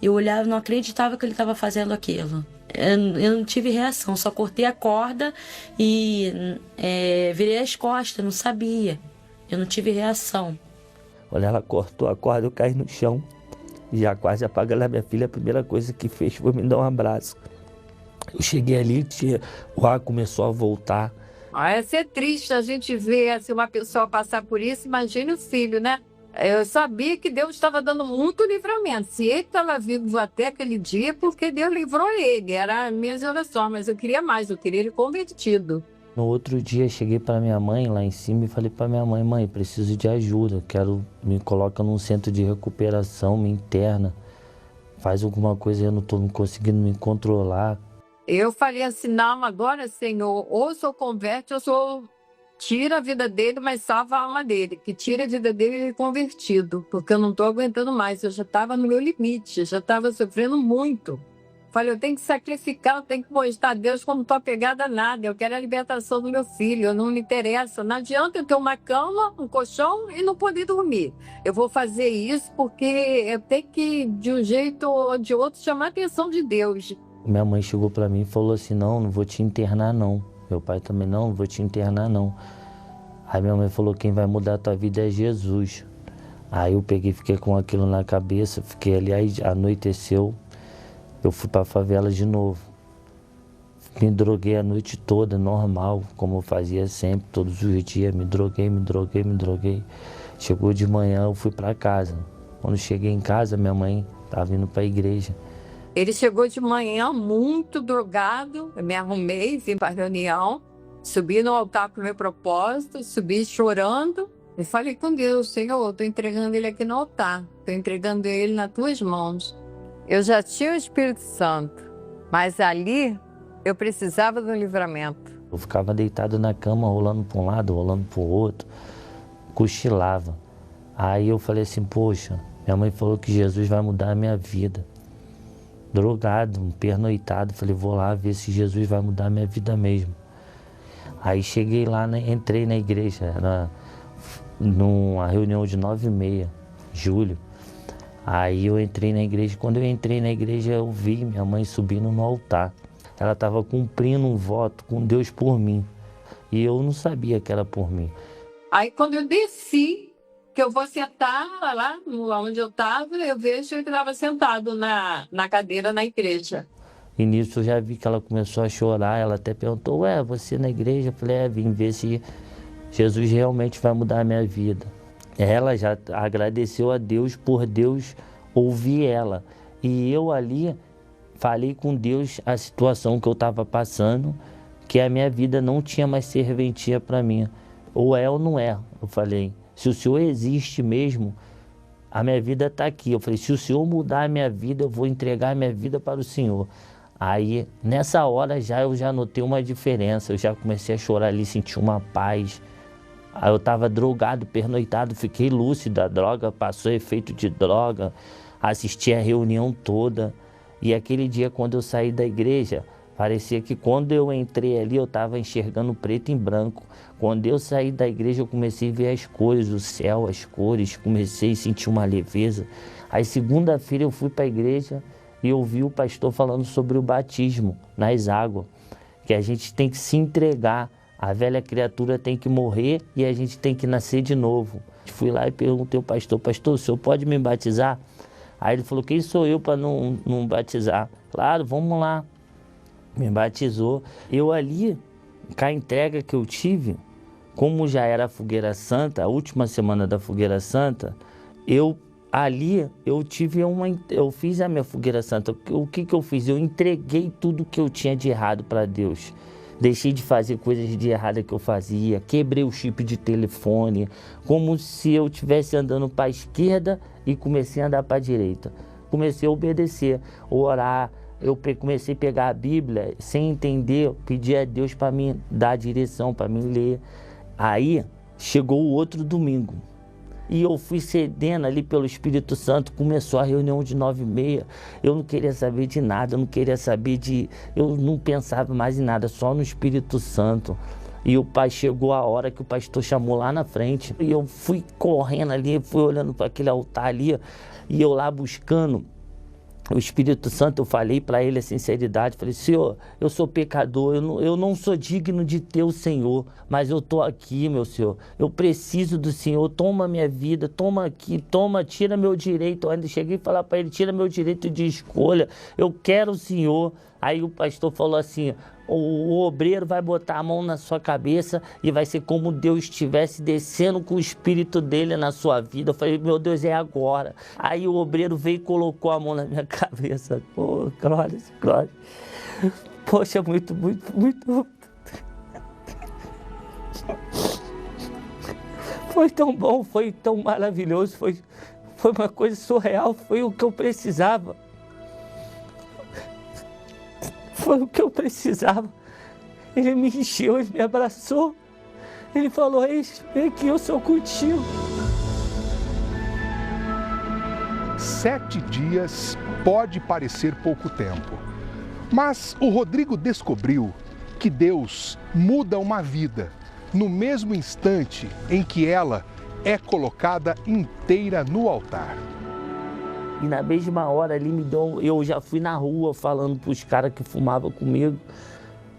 Speaker 21: Eu olhava, não acreditava que ele estava fazendo aquilo. Eu não tive reação, só cortei a corda e virei as costas, não sabia. Eu não tive reação.
Speaker 19: Quando ela cortou a corda, eu caí no chão. Já quase apagando a minha filha, a primeira coisa que fez foi me dar um abraço. Eu cheguei ali, o ar começou a voltar.
Speaker 20: É ser triste a gente ver assim, uma pessoa passar por isso, imagine o filho, né? Eu sabia que Deus estava dando muito livramento. Se ele estava vivo até aquele dia, porque Deus livrou ele. Era a minha oração, mas eu queria mais, eu queria ele convertido.
Speaker 19: No outro dia, cheguei para minha mãe lá em cima e falei para minha mãe, mãe, preciso de ajuda, me coloca num centro de recuperação, me interna, faz alguma coisa, eu não estou conseguindo me controlar.
Speaker 20: Eu falei assim, não, agora, Senhor, ou o Senhor converte, ou o Senhor tira a vida dele, mas salva a alma dele, que tira a vida dele convertido, porque eu não estou aguentando mais, eu já estava no meu limite, já estava sofrendo muito. Falei, eu tenho que sacrificar, eu tenho que mostrar a Deus como não estou apegada a nada, eu quero a libertação do meu filho, não me interessa, não adianta eu ter uma cama, um colchão e não poder dormir. Eu vou fazer isso porque eu tenho que, de um jeito ou de outro, chamar a atenção de Deus.
Speaker 19: Minha mãe chegou para mim e falou assim, não vou te internar não. Meu pai também, não vou te internar não. Aí minha mãe falou, quem vai mudar a tua vida é Jesus. Aí eu peguei, fiquei com aquilo na cabeça, fiquei ali, aí anoiteceu, eu fui pra favela de novo. Me droguei a noite toda, normal, como eu fazia sempre, todos os dias, me droguei. Chegou de manhã, eu fui pra casa. Quando cheguei em casa, minha mãe estava indo pra igreja.
Speaker 20: Ele chegou de manhã muito drogado, eu me arrumei, vim para a reunião, subi no altar para o meu propósito, subi chorando e falei com Deus, Senhor, eu estou entregando ele aqui no altar, estou entregando ele nas tuas mãos. Eu já tinha o Espírito Santo, mas ali eu precisava do livramento.
Speaker 19: Eu ficava deitado na cama, rolando para um lado, rolando para o outro, cochilava. Aí eu falei assim, poxa, minha mãe falou que Jesus vai mudar a minha vida. Drogado, pernoitado, falei, vou lá ver se Jesus vai mudar a minha vida mesmo. Aí cheguei lá, entrei na igreja, era numa reunião de 9h30, julho. Aí eu entrei na igreja, quando eu entrei na igreja eu vi minha mãe subindo no altar. Ela estava cumprindo um voto com Deus por mim, e eu não sabia que era por mim.
Speaker 20: Aí quando eu desci, que eu vou sentar lá onde eu estava, eu vejo que ele estava sentado na cadeira na igreja.
Speaker 19: E nisso eu já vi que ela começou a chorar, ela até perguntou, ué, você na igreja? Eu falei, vim ver se Jesus realmente vai mudar a minha vida. Ela já agradeceu a Deus por Deus ouvir ela. E eu ali falei com Deus a situação que eu estava passando, que a minha vida não tinha mais serventia para mim. Ou é ou não é, eu falei. Se o Senhor existe mesmo, a minha vida está aqui. Eu falei, se o Senhor mudar a minha vida, eu vou entregar a minha vida para o Senhor. Aí, nessa hora, eu já notei uma diferença. Eu já comecei a chorar ali, senti uma paz. Aí eu estava drogado, pernoitado, fiquei lúcido. A droga passou efeito de droga. Assisti a reunião toda. E aquele dia, quando eu saí da igreja, parecia que quando eu entrei ali, eu estava enxergando preto e branco. Quando eu saí da igreja, eu comecei a ver as cores, o céu, as cores, comecei a sentir uma leveza. Aí, segunda-feira, eu fui para a igreja e ouvi o pastor falando sobre o batismo nas águas, que a gente tem que se entregar, a velha criatura tem que morrer e a gente tem que nascer de novo. Fui lá e perguntei ao pastor, o senhor pode me batizar? Aí ele falou, quem sou eu para não batizar? Claro, vamos lá. Me batizou. Eu ali, com a entrega que eu tive, como já era a Fogueira Santa, a última semana da Fogueira Santa, eu fiz a minha Fogueira Santa. O que eu fiz? Eu entreguei tudo que eu tinha de errado para Deus. Deixei de fazer coisas de errada que eu fazia, quebrei o chip de telefone, como se eu estivesse andando para a esquerda e comecei a andar para a direita. Comecei a obedecer, orar, Eu comecei a pegar a Bíblia sem entender, pedir a Deus para me dar a direção, para me ler. Aí chegou o outro domingo e eu fui cedendo ali pelo Espírito Santo, começou a reunião de 9h30, eu não queria saber de nada, eu não pensava mais em nada, só no Espírito Santo. E o pai chegou a hora que o pastor chamou lá na frente, e eu fui correndo ali, fui olhando para aquele altar ali, e eu lá buscando o Espírito Santo. Eu falei para ele a sinceridade, falei: Senhor, eu sou pecador, eu não sou digno de ter o Senhor, mas eu estou aqui, meu Senhor, eu preciso do Senhor, toma minha vida, toma aqui, tira meu direito. Eu ainda cheguei a falar para ele: tira meu direito de escolha, eu quero o Senhor. Aí o pastor falou assim: o obreiro vai botar a mão na sua cabeça e vai ser como Deus estivesse descendo com o Espírito dele na sua vida. Eu falei: meu Deus, é agora. Aí o obreiro veio e colocou a mão na minha cabeça. Pô, glória, glória. Poxa, muito. Foi tão bom, foi tão maravilhoso, foi uma coisa surreal, foi o que eu precisava. Foi o que eu precisava. Ele me encheu, ele me abraçou. Ele falou: vem aqui, eu sou contigo.
Speaker 18: 7 dias pode parecer pouco tempo, mas o Rodrigo descobriu que Deus muda uma vida no mesmo instante em que ela é inteira no altar.
Speaker 19: E na mesma hora ali eu já fui na rua falando para os caras que fumavam comigo: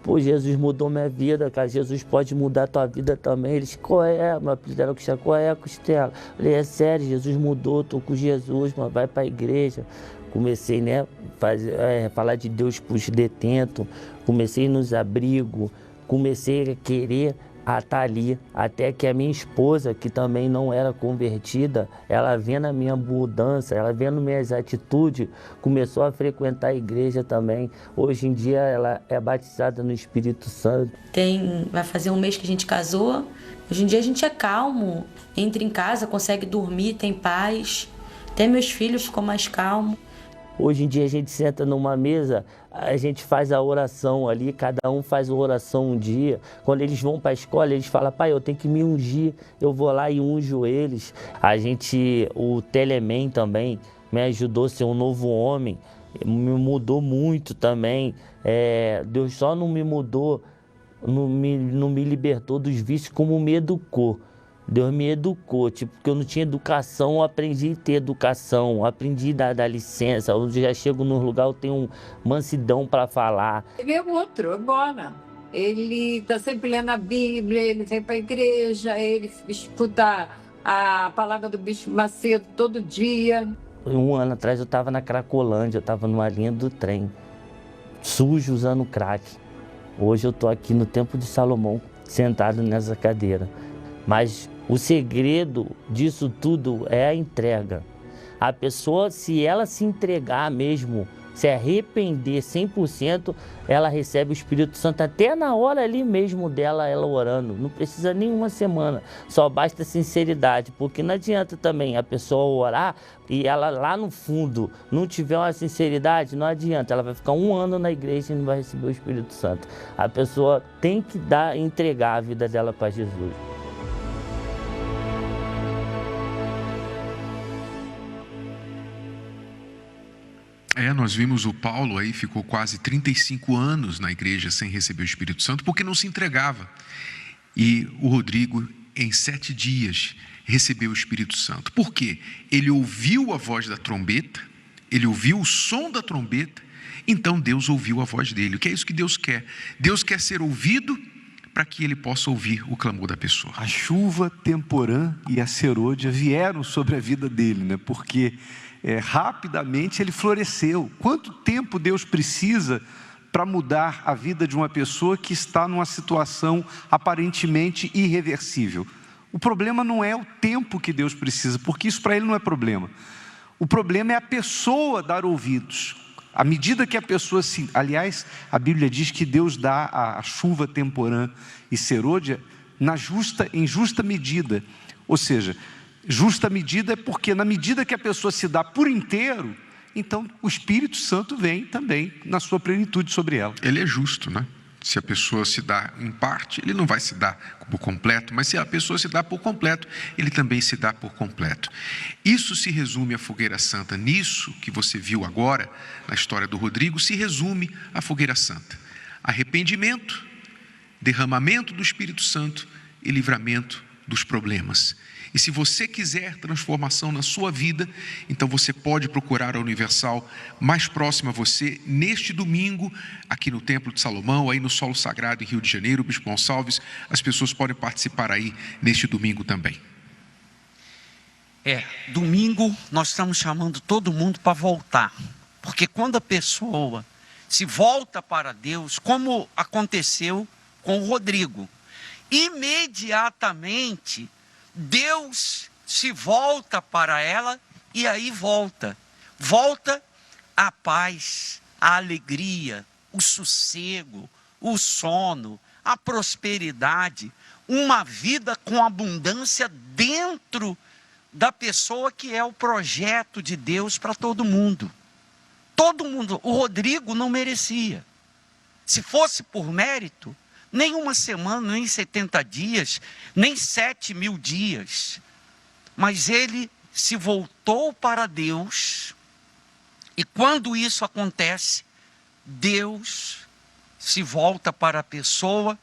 Speaker 19: pô, Jesus mudou minha vida, cara, Jesus pode mudar a tua vida também. Eles: qual é? Meu apelido era Costela, qual é, Costela? Eu falei: é sério, Jesus mudou, tô com Jesus, mano, vai pra igreja. Comecei, né, falar de Deus pros detentos, comecei nos abrigos, comecei a querer estar ali, até que a minha esposa, que também não era convertida, ela vendo a minha mudança, ela vendo minhas atitudes, começou a frequentar a igreja também. Hoje em dia ela é batizada no Espírito Santo.
Speaker 21: Vai fazer um mês que a gente casou. Hoje em dia a gente é calmo, entra em casa, consegue dormir, tem paz. Até meus filhos ficam mais calmos.
Speaker 19: Hoje em dia a gente senta numa mesa, a gente faz a oração ali, cada um faz a oração um dia. Quando eles vão para a escola, eles falam: pai, eu tenho que me ungir, eu vou lá e unjo eles. O Teleman também me ajudou a ser um novo homem, me mudou muito também. Deus só não me mudou, não me libertou dos vícios, como me educou. Deus me educou, porque eu não tinha educação, eu aprendi a ter educação, aprendi a dar licença. Eu já chego num lugar, eu tenho mansidão para falar.
Speaker 20: Ele é outro, agora. Ele está sempre lendo a Bíblia, ele vem para a igreja, ele escuta a palavra do Bispo Macedo todo dia.
Speaker 19: Um ano atrás eu estava na Cracolândia, eu estava numa linha do trem, sujo, usando crack. Hoje eu estou aqui no Templo de Salomão, sentado nessa cadeira. Mas o segredo disso tudo é a entrega. A pessoa, se ela se entregar mesmo, se arrepender 100%, ela recebe o Espírito Santo até na hora ali mesmo dela, ela orando. Não precisa nem uma semana, só basta sinceridade, porque não adianta também a pessoa orar e ela lá no fundo não tiver uma sinceridade, não adianta, ela vai ficar 1 ano na igreja e não vai receber o Espírito Santo. A pessoa tem que entregar a vida dela para Jesus.
Speaker 4: Nós vimos o Paulo aí, ficou quase 35 anos na igreja sem receber o Espírito Santo, porque não se entregava. E o Rodrigo, em 7 dias, recebeu o Espírito Santo. Por quê? Ele ouviu a voz da trombeta, ele ouviu o som da trombeta, então Deus ouviu a voz dele. O que é isso que Deus quer? Deus quer ser ouvido para que ele possa ouvir o clamor da pessoa.
Speaker 2: A chuva temporã e a serôdia vieram sobre a vida dele, né? Porque rapidamente ele floresceu. Quanto tempo Deus precisa para mudar a vida de uma pessoa que está numa situação aparentemente irreversível? O problema não é o tempo que Deus precisa, porque isso para ele não é problema. O problema é a pessoa dar ouvidos. À medida que a pessoa se... Aliás, a Bíblia diz que Deus dá a chuva temporã e serôdia em justa medida. Ou seja, justa medida é porque na medida que a pessoa se dá por inteiro, então o Espírito Santo vem também na sua plenitude sobre ela.
Speaker 4: Ele é justo, né? Se a pessoa se dá em parte, ele não vai se dar por completo, mas se a pessoa se dá por completo, ele também se dá por completo. Isso se resume à fogueira santa. Nisso que você viu agora, na história do Rodrigo, se resume a fogueira santa. Arrependimento, derramamento do Espírito Santo e livramento dos problemas. E se você quiser transformação na sua vida, então você pode procurar a Universal mais próxima a você neste domingo, aqui no Templo de Salomão, aí no Solo Sagrado em Rio de Janeiro, Bispo Gonçalves. As pessoas podem participar aí neste domingo também.
Speaker 17: Domingo nós estamos chamando todo mundo para voltar. Porque quando a pessoa se volta para Deus, como aconteceu com o Rodrigo, imediatamente Deus se volta para ela e aí volta a paz, a alegria, o sossego, o sono, a prosperidade, uma vida com abundância dentro da pessoa que é o projeto de Deus para todo mundo. Todo mundo, o Rodrigo não merecia. Se fosse por mérito, nem uma semana, nem 70 dias, nem 7.000 dias. Mas ele se voltou para Deus. E quando isso acontece, Deus se volta para a pessoa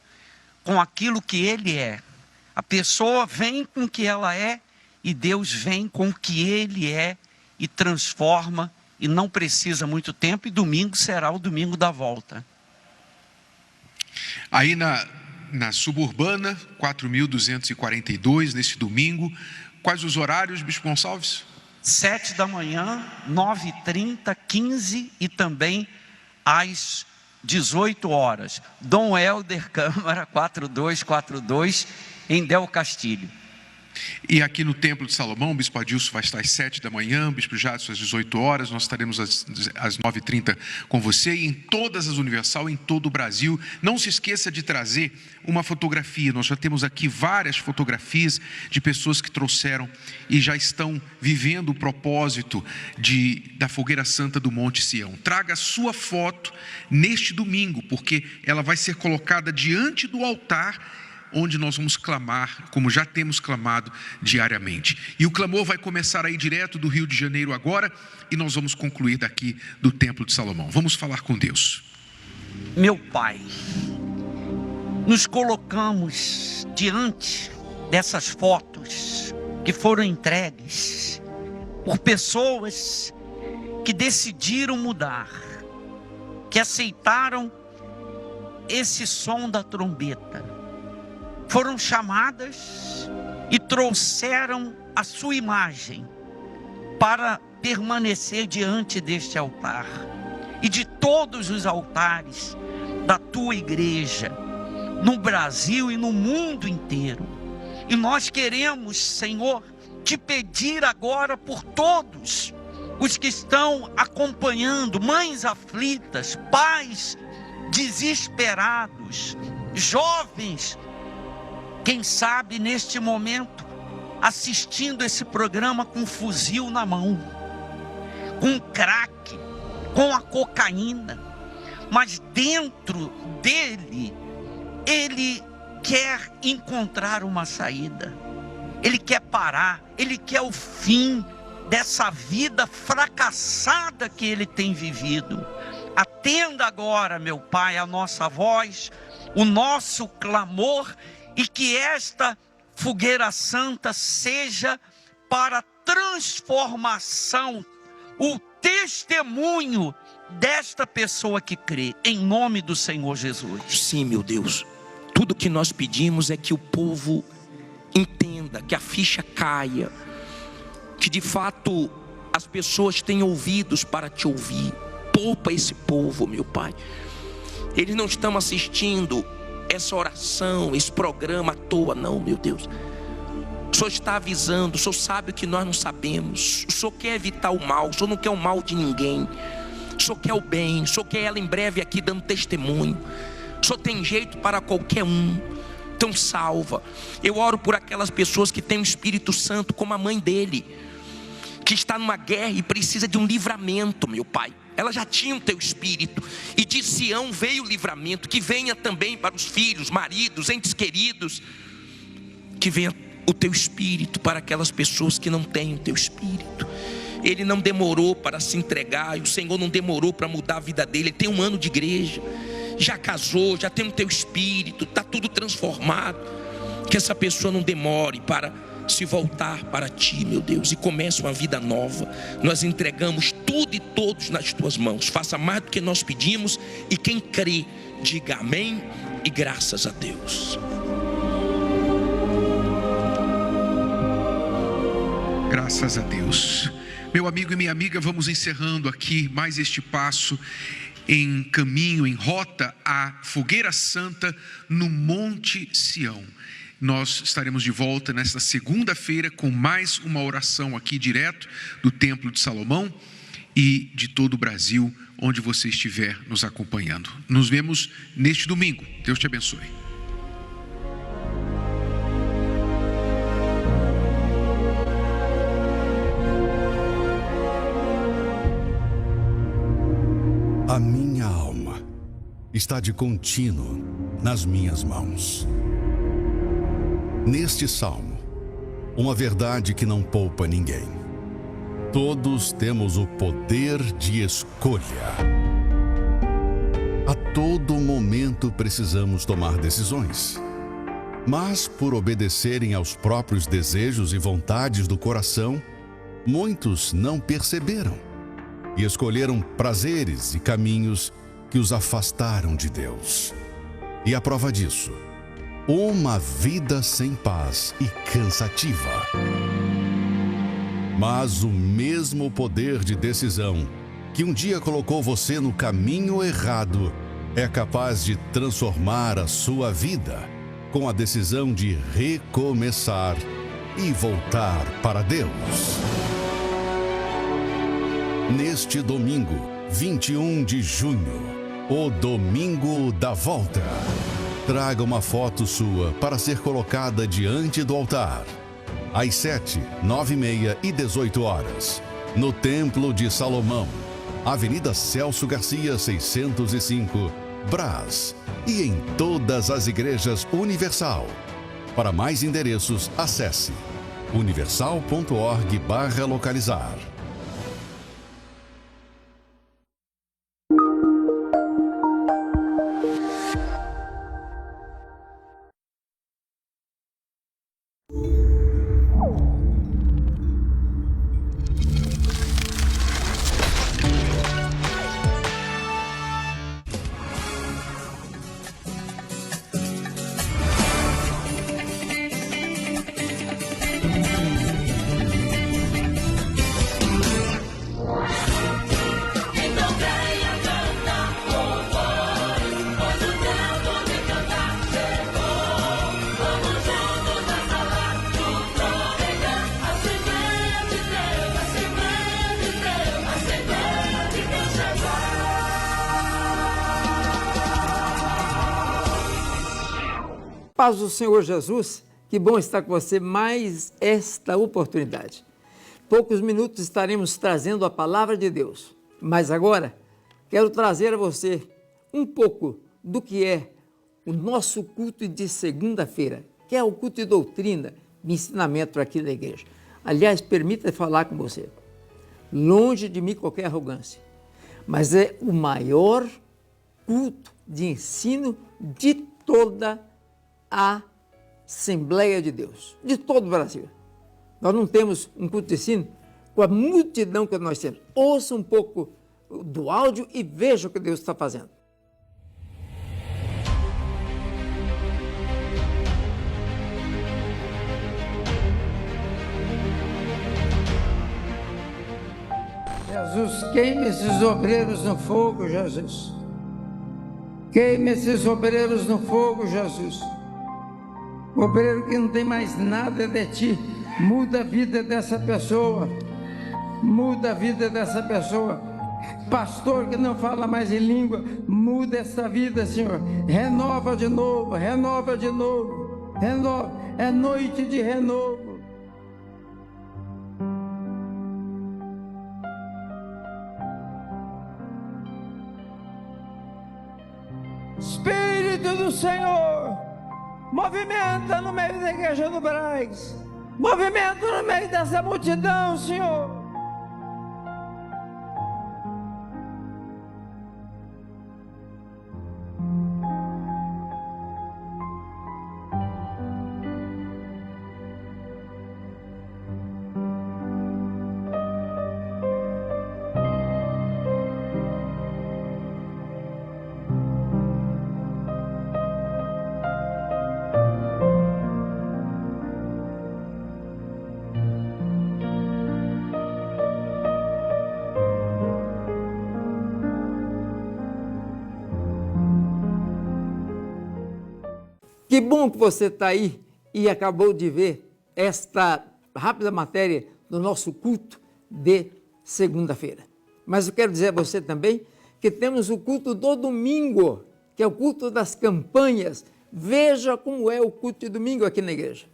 Speaker 17: com aquilo que ele é. A pessoa vem com o que ela é e Deus vem com o que ele é e transforma. E não precisa muito tempo, e domingo será o domingo da volta.
Speaker 4: Aí na suburbana, 4.242, nesse domingo, quais os horários, Bispo Gonçalves?
Speaker 17: 7 da manhã, 9h30, 15 e também às 18 horas. Dom Helder Câmara, 4242, em Del Castilho.
Speaker 4: E aqui no Templo de Salomão, o Bispo Adilson vai estar às 7 da manhã, o Bispo Jadson às 18 horas, nós estaremos às 9h30 com você, e em todas as Universal, em todo o Brasil. Não se esqueça de trazer uma fotografia, nós já temos aqui várias fotografias de pessoas que trouxeram e já estão vivendo o propósito da Fogueira Santa do Monte Sião. Traga a sua foto neste domingo, porque ela vai ser colocada diante do altar, onde nós vamos clamar, como já temos clamado diariamente. E o clamor vai começar aí direto do Rio de Janeiro agora, e nós vamos concluir daqui do Templo de Salomão. Vamos falar com Deus.
Speaker 17: Meu Pai, nos colocamos diante dessas fotos que foram entregues por pessoas que decidiram mudar, que aceitaram esse som da trombeta. Foram chamadas e trouxeram a sua imagem para permanecer diante deste altar e de todos os altares da tua igreja, no Brasil e no mundo inteiro. E nós queremos, Senhor, te pedir agora por todos os que estão acompanhando, mães aflitas, pais desesperados, jovens, quem sabe neste momento, assistindo esse programa com um fuzil na mão, com o crack, com a cocaína, mas dentro dele, ele quer encontrar uma saída, ele quer parar, ele quer o fim dessa vida fracassada que ele tem vivido. Atenda agora, meu Pai, a nossa voz, o nosso clamor, e que esta fogueira santa seja para transformação, o testemunho desta pessoa que crê, em nome do Senhor Jesus.
Speaker 16: Sim, meu Deus, tudo que nós pedimos é que o povo entenda, que a ficha caia, que de fato as pessoas tenham ouvidos para te ouvir. Poupa esse povo, meu Pai. Eles não estão assistindo essa oração, esse programa à toa, não, meu Deus. O Senhor está avisando, o Senhor sabe o que nós não sabemos. O Senhor quer evitar o mal, o Senhor não quer o mal de ninguém. O Senhor quer o bem, o Senhor quer ela em breve aqui dando testemunho. O Senhor tem jeito para qualquer um. Então salva. Eu oro por aquelas pessoas que têm o Espírito Santo como a mãe dele, que está numa guerra e precisa de um livramento, meu Pai. Ela já tinha o teu espírito, e de Sião veio o livramento, que venha também para os filhos, maridos, entes queridos, que venha o teu espírito para aquelas pessoas que não têm o teu espírito. Ele não demorou para se entregar, e o Senhor não demorou para mudar a vida dele. Ele tem 1 ano de igreja, já casou, já tem o teu espírito, está tudo transformado. Que essa pessoa não demore para se voltar para ti, meu Deus, e comece uma vida nova. Nós entregamos tudo e todos nas tuas mãos. Faça mais do que nós pedimos, e quem crê, diga amém e graças a Deus.
Speaker 10: Graças a Deus. Meu amigo e minha amiga, vamos encerrando aqui mais este passo em caminho, em rota à Fogueira Santa no Monte Sião. Nós estaremos de volta nesta segunda-feira com mais uma oração aqui direto do Templo de Salomão e de todo o Brasil, onde você estiver nos acompanhando. Nos vemos neste domingo. Deus te abençoe.
Speaker 3: A minha alma está de contínuo nas minhas mãos. Neste salmo, uma verdade que não poupa ninguém. Todos temos o poder de escolha. A todo momento precisamos tomar decisões. Mas, por obedecerem aos próprios desejos e vontades do coração, muitos não perceberam e escolheram prazeres e caminhos que os afastaram de Deus. E a prova disso, uma vida sem paz e cansativa. Mas o mesmo poder de decisão que um dia colocou você no caminho errado é capaz de transformar a sua vida com a decisão de recomeçar e voltar para Deus. Neste domingo, 21 de junho, o Domingo da Volta. Traga uma foto sua para ser colocada diante do altar. Às 7, 9h30 e 18 horas, no Templo de Salomão, Avenida Celso Garcia, 605, Brás, e em todas as igrejas Universal. Para mais endereços, acesse universal.org/localizar.
Speaker 1: Paz do Senhor Jesus, que bom estar com você mais esta oportunidade. Poucos minutos estaremos trazendo a palavra de Deus, mas agora quero trazer a você um pouco do que é o nosso culto de segunda-feira, que é o culto de doutrina, de ensinamento aqui da igreja. Aliás, permita falar com você, longe de mim qualquer arrogância, mas é o maior culto de ensino de toda a Assembleia de Deus, de todo o Brasil. Nós não temos um culto de ensino com a multidão que nós temos. Ouça um pouco do áudio e veja o que Deus está fazendo.
Speaker 22: Jesus, queime esses obreiros no fogo, Jesus. Queime esses obreiros no fogo, Jesus. O obreiro que não tem mais nada de ti, muda a vida dessa pessoa. Muda a vida dessa pessoa. Pastor que não fala mais em língua, muda essa vida, Senhor. Renova de novo, renova de novo. Renova. É noite de renovo. do Senhor. Movimenta no meio da igreja do Brás. Movimenta no meio dessa multidão, Senhor.
Speaker 1: Que bom que você está aí e acabou de ver esta rápida matéria do nosso culto de segunda-feira. Mas eu quero dizer a você também que temos o culto do domingo, que é o culto das campanhas. Veja como é o culto de domingo aqui na igreja.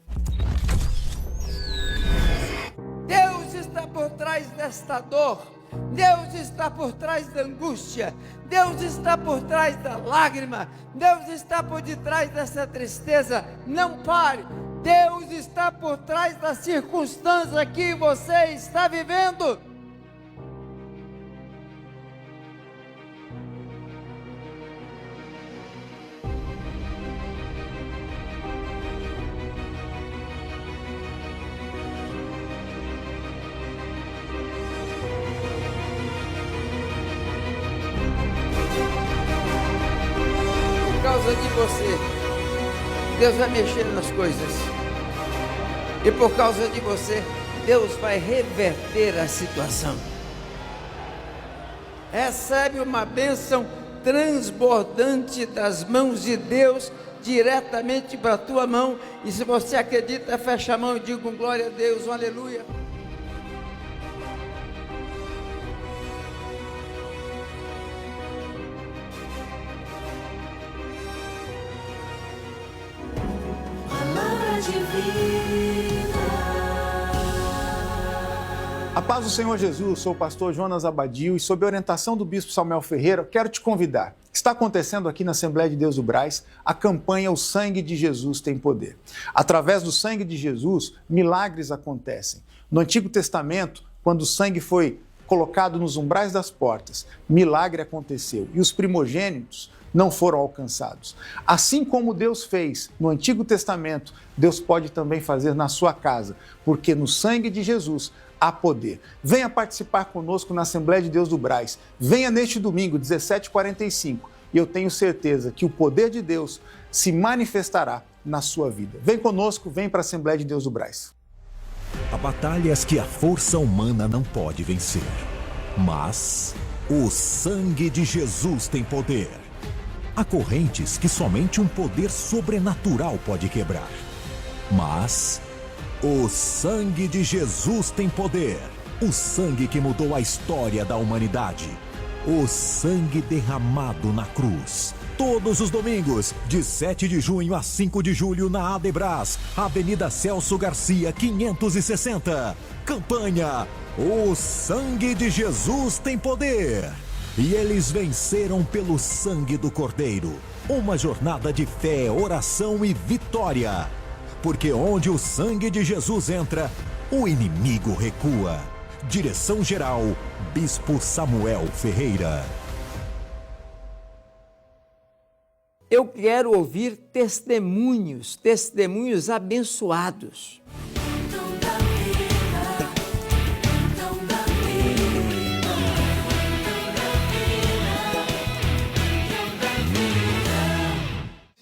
Speaker 1: Deus está por trás desta dor. Deus está por trás da angústia, Deus está por trás da lágrima, Deus está por detrás dessa tristeza. Não pare, Deus está por trás da circunstância que você está vivendo. Por causa de você, Deus vai mexer nas coisas. E por causa de você, Deus vai reverter a situação. Recebe uma bênção transbordante das mãos de Deus diretamente para a tua mão. E se você acredita, fecha a mão e diga com glória a Deus, um aleluia.
Speaker 6: A paz do Senhor Jesus, sou o pastor Jonas Abadio e sob a orientação do bispo Samuel Ferreira, quero te convidar. Está acontecendo aqui na Assembleia de Deus do Brás a campanha O Sangue de Jesus Tem Poder. Através do sangue de Jesus, milagres acontecem. No Antigo Testamento, quando o sangue foi colocado nos umbrais das portas, milagre aconteceu e os primogênitos não foram alcançados. Assim como Deus fez no Antigo Testamento, Deus pode também fazer na sua casa, porque no sangue de Jesus há poder. Venha participar conosco na Assembleia de Deus do Brás. Venha neste domingo, 17h45, e eu tenho certeza que o poder de Deus se manifestará na sua vida. Vem conosco, vem para a Assembleia de Deus do Brás.
Speaker 7: Há batalhas que a força humana não pode vencer, mas o sangue de Jesus tem poder. Há correntes que somente um poder sobrenatural pode quebrar, mas o sangue de Jesus tem poder. O sangue que mudou a história da humanidade. O sangue derramado na cruz. Todos os domingos, de 7 de junho a 5 de julho, na Adebras, Avenida Celso Garcia, 560. Campanha O Sangue de Jesus Tem Poder. E eles venceram pelo sangue do Cordeiro. Uma jornada de fé, oração e vitória. Porque onde o sangue de Jesus entra, o inimigo recua. Direção-geral, Bispo Samuel Ferreira.
Speaker 1: Eu quero ouvir testemunhos abençoados.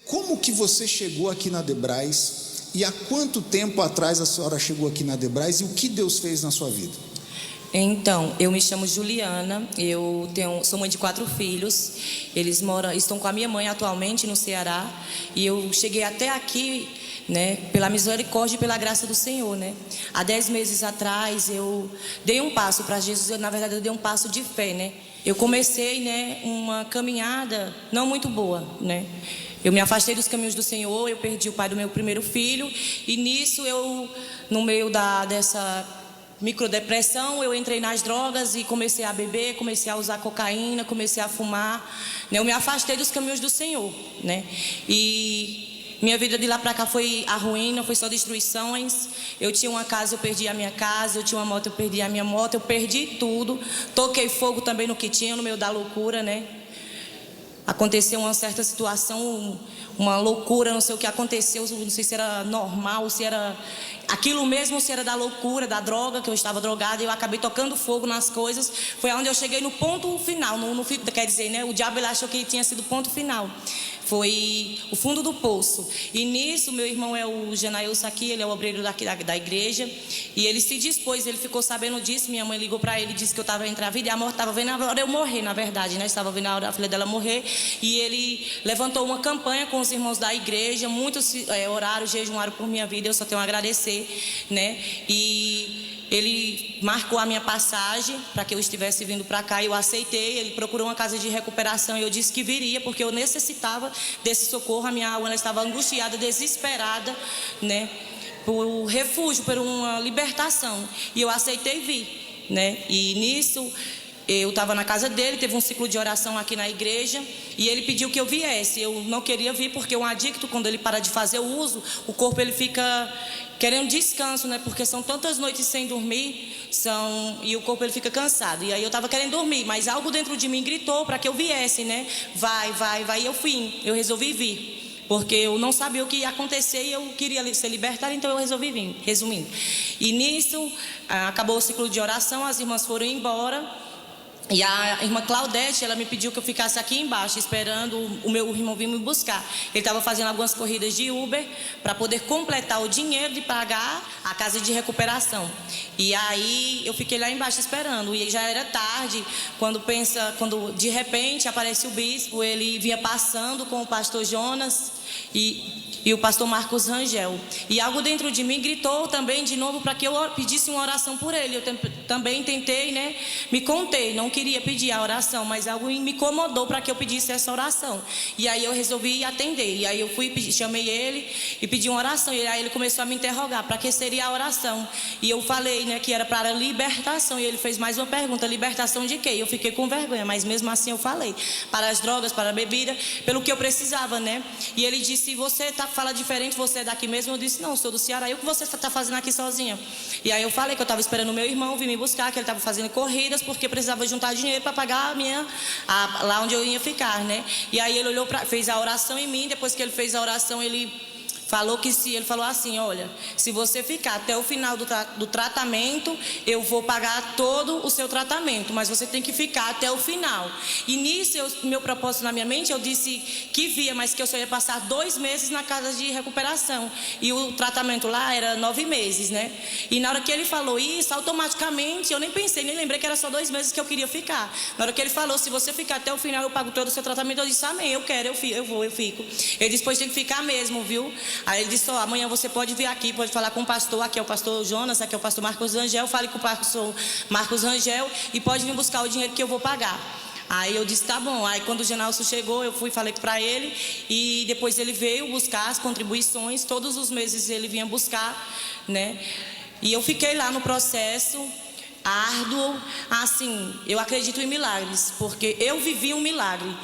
Speaker 23: Como que você chegou aqui na Adebras e há quanto tempo atrás a senhora chegou aqui na Adebras e o que Deus fez na sua vida?
Speaker 21: Então, eu me chamo Juliana, sou mãe de 4 filhos, eles estão com a minha mãe atualmente no Ceará, e eu cheguei até aqui, né, pela misericórdia e pela graça do Senhor, né. Há 10 meses atrás eu dei um passo para Jesus, na verdade eu dei um passo de fé, né. Eu comecei, né, uma caminhada não muito boa, né. Eu me afastei dos caminhos do Senhor, eu perdi o pai do meu primeiro filho, e nisso eu, no meio dessa
Speaker 8: microdepressão, eu entrei nas drogas e comecei a beber, comecei a usar cocaína, comecei a fumar, né? Eu me afastei dos caminhos do Senhor, né? E minha vida de lá para cá foi a ruína, foi só destruições. Eu tinha uma casa, eu perdi a minha casa. Eu tinha uma moto, eu perdi a minha moto. Eu perdi tudo. Toquei fogo também no que tinha, no meio da loucura, né? Aconteceu uma certa situação, uma loucura, não sei o que aconteceu, não sei se era normal, se era aquilo mesmo, se era da loucura, da droga, que eu estava drogada, e eu acabei tocando fogo nas coisas. Foi onde eu cheguei no ponto final, quer dizer, né? O diabo ele achou que ele tinha sido o ponto final. Foi o fundo do poço. E nisso, meu irmão é o Genailson aqui, ele é o obreiro da igreja. E ele se dispôs, ele ficou sabendo disso. Minha mãe ligou para ele, disse que eu estava engravida. E a morte estava vendo a hora eu morrer, na verdade, né? Estava vendo a hora a filha dela morrer. E ele levantou uma campanha com os irmãos da igreja. Muitos oraram, jejuaram por minha vida. Eu só tenho a agradecer, né? E ele marcou a minha passagem para que eu estivesse vindo para cá e eu aceitei. Ele procurou uma casa de recuperação e eu disse que viria porque eu necessitava desse socorro. A minha alma estava angustiada, desesperada, né, por refúgio, por uma libertação, e eu aceitei vir, né? E nisso eu estava na casa dele, teve um ciclo de oração aqui na igreja e ele pediu que eu viesse. Eu não queria vir porque um adicto, quando ele para de fazer o uso, o corpo ele fica querendo descanso, né? Porque são tantas noites sem dormir, e o corpo ele fica cansado. E aí eu estava querendo dormir, mas algo dentro de mim gritou para que eu viesse, né? Vai. E eu fui, eu resolvi vir. Porque eu não sabia o que ia acontecer e eu queria ser libertada, então eu resolvi vir, resumindo. E nisso, acabou o ciclo de oração, as irmãs foram embora. E a irmã Claudete, ela me pediu que eu ficasse aqui embaixo, esperando o meu irmão vir me buscar. Ele estava fazendo algumas corridas de Uber para poder completar o dinheiro de pagar a casa de recuperação. E aí eu fiquei lá embaixo esperando. E já era tarde, quando de repente aparece o bispo, ele vinha passando com o pastor Jonas e o pastor Marcos Rangel. E algo dentro de mim gritou também de novo para que eu pedisse uma oração por ele. Eu também tentei, né, me conter, não queria pedir a oração, mas algo me incomodou para que eu pedisse essa oração. E aí eu resolvi atender. E aí eu chamei ele e pedi uma oração. E aí ele começou a me interrogar, para que seria a oração? E eu falei, né, que era para libertação. E ele fez mais uma pergunta, libertação de quê? Eu fiquei com vergonha, mas mesmo assim eu falei, para as drogas, para a bebida, pelo que eu precisava, né? E ele disse, você fala diferente, você é daqui mesmo? Eu disse, não, sou do Ceará. E o que você está fazendo aqui sozinha? E aí eu falei que eu estava esperando o meu irmão vir me buscar, que ele estava fazendo corridas, porque precisava juntar dinheiro para pagar lá onde eu ia ficar, né? E aí ele olhou, fez a oração em mim. Depois que ele fez a oração, ele falou assim, olha, se você ficar até o final do tratamento, eu vou pagar todo o seu tratamento, mas você tem que ficar até o final. E nisso, meu propósito na minha mente, eu disse que via, mas que eu só ia passar 2 meses na casa de recuperação. E o tratamento lá era 9 meses, né? E na hora que ele falou isso, automaticamente, eu nem pensei, nem lembrei que era só 2 meses que eu queria ficar. Na hora que ele falou, se você ficar até o final, eu pago todo o seu tratamento, eu disse, amém, eu quero, eu fico. Ele disse, pois tem que ficar mesmo, viu? Aí ele disse, amanhã você pode vir aqui, pode falar com o pastor, aqui é o pastor Jonas, aqui é o pastor Marcos Rangel, fale com o pastor Marcos Rangel e pode vir buscar o dinheiro que eu vou pagar. Aí eu disse, tá bom. Aí quando o Genalson chegou, eu fui e falei para ele, e depois ele veio buscar as contribuições, todos os meses ele vinha buscar, né? E eu fiquei lá no processo árduo, assim, eu acredito em milagres, porque eu vivi um milagre.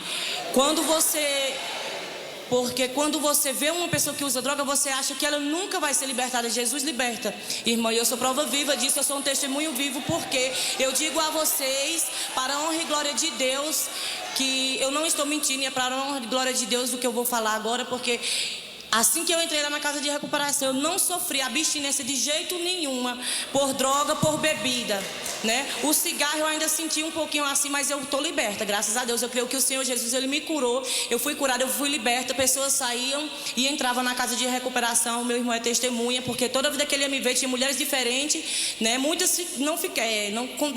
Speaker 8: Porque quando você vê uma pessoa que usa droga, você acha que ela nunca vai ser libertada. Jesus liberta. Irmã, eu sou prova viva disso, eu sou um testemunho vivo, porque eu digo a vocês, para a honra e glória de Deus, que eu não estou mentindo, e é para a honra e glória de Deus do que eu vou falar agora, porque assim que eu entrei lá na casa de recuperação, eu não sofri abstinência de jeito nenhuma por droga, por bebida, né? O cigarro eu ainda senti um pouquinho assim, mas eu estou liberta, graças a Deus. Eu creio que o Senhor Jesus, Ele me curou, eu fui curada, eu fui liberta. Pessoas saíam e entravam na casa de recuperação. Meu irmão é testemunha, porque toda vida que ele ia me ver, tinha mulheres diferentes, né? Muitas não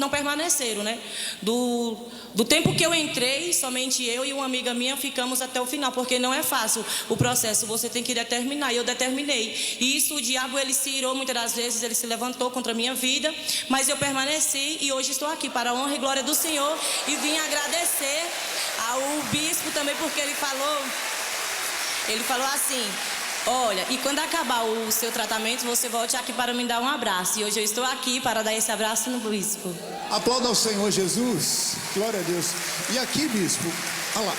Speaker 8: permaneceram, né? Do tempo que eu entrei, somente eu e uma amiga minha ficamos até o final, porque não é fácil o processo, você tem que determinar, e eu determinei. E isso, o diabo, ele se irou muitas das vezes, ele se levantou contra a minha vida, mas eu permaneci e hoje estou aqui para a honra e glória do Senhor, e vim agradecer ao bispo também, porque ele falou assim, Olha, e quando acabar o seu tratamento, você volte aqui para me dar um abraço. E hoje eu estou aqui para dar esse abraço no bispo.
Speaker 23: Aplauda ao Senhor Jesus. Glória a Deus. E aqui, bispo, olha lá,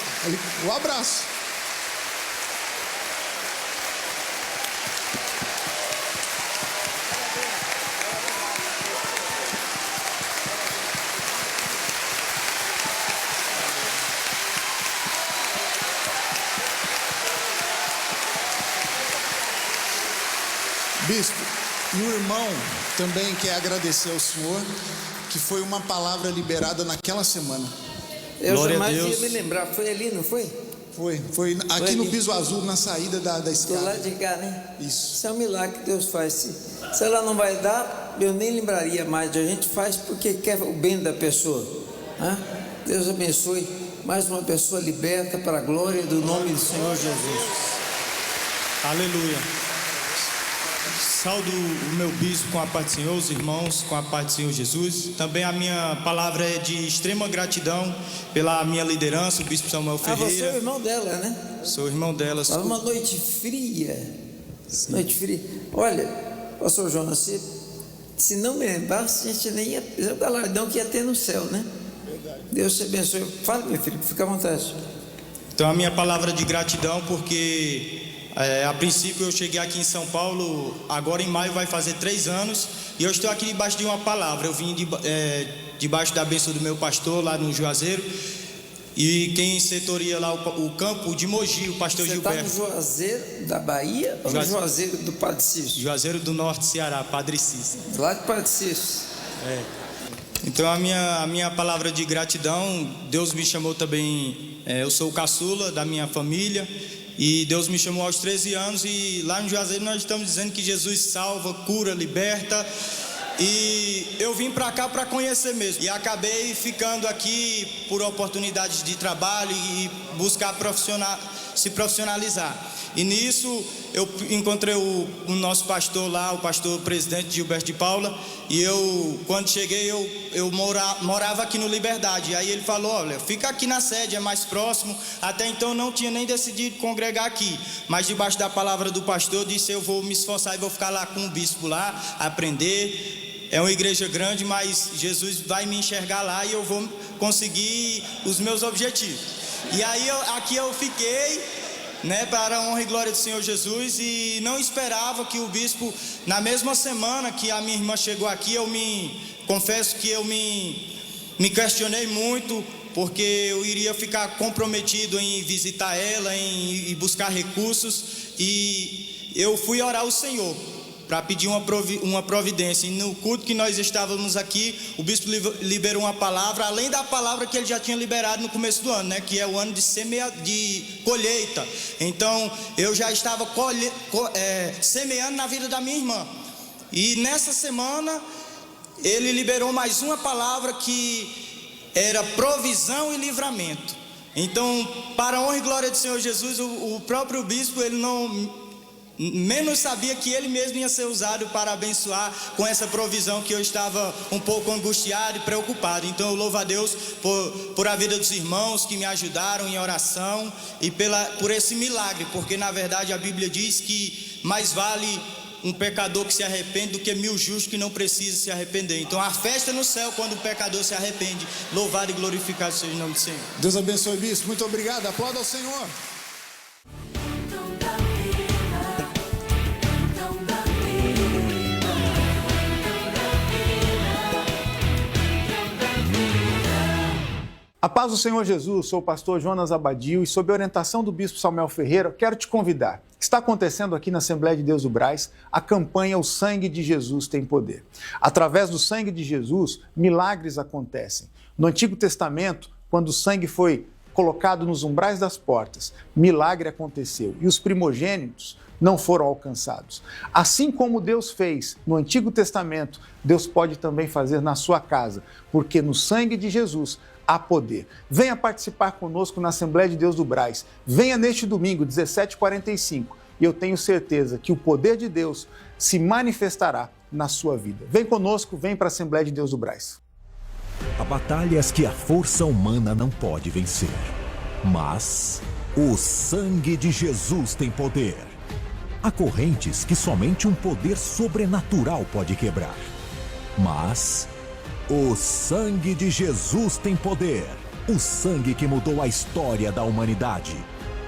Speaker 23: o abraço. Bispo, e o irmão também quer agradecer ao senhor, que foi uma palavra liberada naquela semana.
Speaker 22: Eu jamais ia me lembrar, foi ali, não foi?
Speaker 23: Foi aqui no piso azul, na saída da escada.
Speaker 22: Do lado de cá, né?
Speaker 23: Isso.
Speaker 22: Isso é um milagre que Deus faz. Se ela não vai dar, eu nem lembraria mais. A gente faz porque quer o bem da pessoa. Né? Deus abençoe mais uma pessoa liberta para a glória do nome do Senhor Jesus.
Speaker 9: Aleluia. Saúdo o meu bispo com a paz do Senhor, os irmãos com a paz do Senhor Jesus. Também a minha palavra é de extrema gratidão pela minha liderança, o bispo Samuel Ferreira.
Speaker 22: Você é o irmão dela, né?
Speaker 9: Sou irmão dela.
Speaker 22: Estava uma noite fria. Sim. Noite fria. Olha, pastor Jonas, se não me lembrasse, a gente nem ia... O galardão que ia ter no céu, né? Verdade. Deus te abençoe. Fala, meu filho, fica à vontade.
Speaker 9: Então a minha palavra de gratidão, porque... a princípio eu cheguei aqui em São Paulo, agora em maio vai fazer 3 anos, e eu estou aqui debaixo de uma palavra. Eu vim debaixo da bênção do meu pastor lá no Juazeiro, e quem setoria lá o campo de Mogi, o pastor Gilberto.
Speaker 22: Você está no Juazeiro da Bahia ou no Juazeiro do Padre Cício?
Speaker 9: Juazeiro do Norte, Ceará, Padre Cício.
Speaker 22: Lá de Padre Cício.
Speaker 9: Então a minha palavra de gratidão, Deus me chamou também, eu sou o caçula da minha família, e Deus me chamou aos 13 anos, e lá no Juazeiro nós estamos dizendo que Jesus salva, cura, liberta. E eu vim para cá para conhecer mesmo. E acabei ficando aqui por oportunidades de trabalho e buscar se profissionalizar. E nisso eu encontrei o nosso pastor lá, o pastor presidente Gilberto de Paula. E eu, quando cheguei, eu morava aqui no Liberdade. E aí ele falou: olha, fica aqui na sede, é mais próximo. Até então eu não tinha nem decidido congregar aqui. Mas debaixo da palavra do pastor, eu disse: eu vou me esforçar e vou ficar lá com o bispo lá, aprender. É uma igreja grande, mas Jesus vai me enxergar lá e eu vou conseguir os meus objetivos. E aí aqui eu fiquei, né, para a honra e glória do Senhor Jesus, e não esperava que o bispo, na mesma semana que a minha irmã chegou aqui, confesso que eu me questionei muito, porque eu iria ficar comprometido em visitar ela, em buscar recursos, e eu fui orar ao Senhor para pedir uma providência. E no culto que nós estávamos aqui, o bispo liberou uma palavra, além da palavra que ele já tinha liberado no começo do ano, né, que é o ano de colheita. Então eu já estava semeando na vida da minha irmã, e nessa semana ele liberou mais uma palavra que era provisão e livramento. Então, para a honra e glória do Senhor Jesus, o próprio bispo, ele não menos sabia que ele mesmo ia ser usado para abençoar com essa provisão, que eu estava um pouco angustiado e preocupado. Então eu louvo a Deus por a vida dos irmãos que me ajudaram em oração e por esse milagre, porque na verdade a Bíblia diz que mais vale um pecador que se arrepende do que 1000 justos que não precisam se arrepender. Então a festa no céu quando o pecador se arrepende. Louvado e glorificado seja o nome do Senhor.
Speaker 23: Deus abençoe, bispo. Muito obrigado. Aplauda ao Senhor.
Speaker 6: A paz do Senhor Jesus, sou o pastor Jonas Abadio e sob a orientação do bispo Samuel Ferreira, quero te convidar. Está acontecendo aqui na Assembleia de Deus do Brás a campanha O Sangue de Jesus Tem Poder. Através do sangue de Jesus, milagres acontecem. No Antigo Testamento, quando o sangue foi colocado nos umbrais das portas, milagre aconteceu e os primogênitos não foram alcançados. Assim como Deus fez no Antigo Testamento, Deus pode também fazer na sua casa, porque no sangue de Jesus há poder. Venha participar conosco na Assembleia de Deus do Brás. Venha neste domingo, 17h45, e eu tenho certeza que o poder de Deus se manifestará na sua vida. Vem conosco, vem para a Assembleia de Deus do Brás.
Speaker 7: Há batalhas que a força humana não pode vencer, mas o sangue de Jesus tem poder. Há correntes que somente um poder sobrenatural pode quebrar. Mas o sangue de Jesus tem poder. O sangue que mudou a história da humanidade.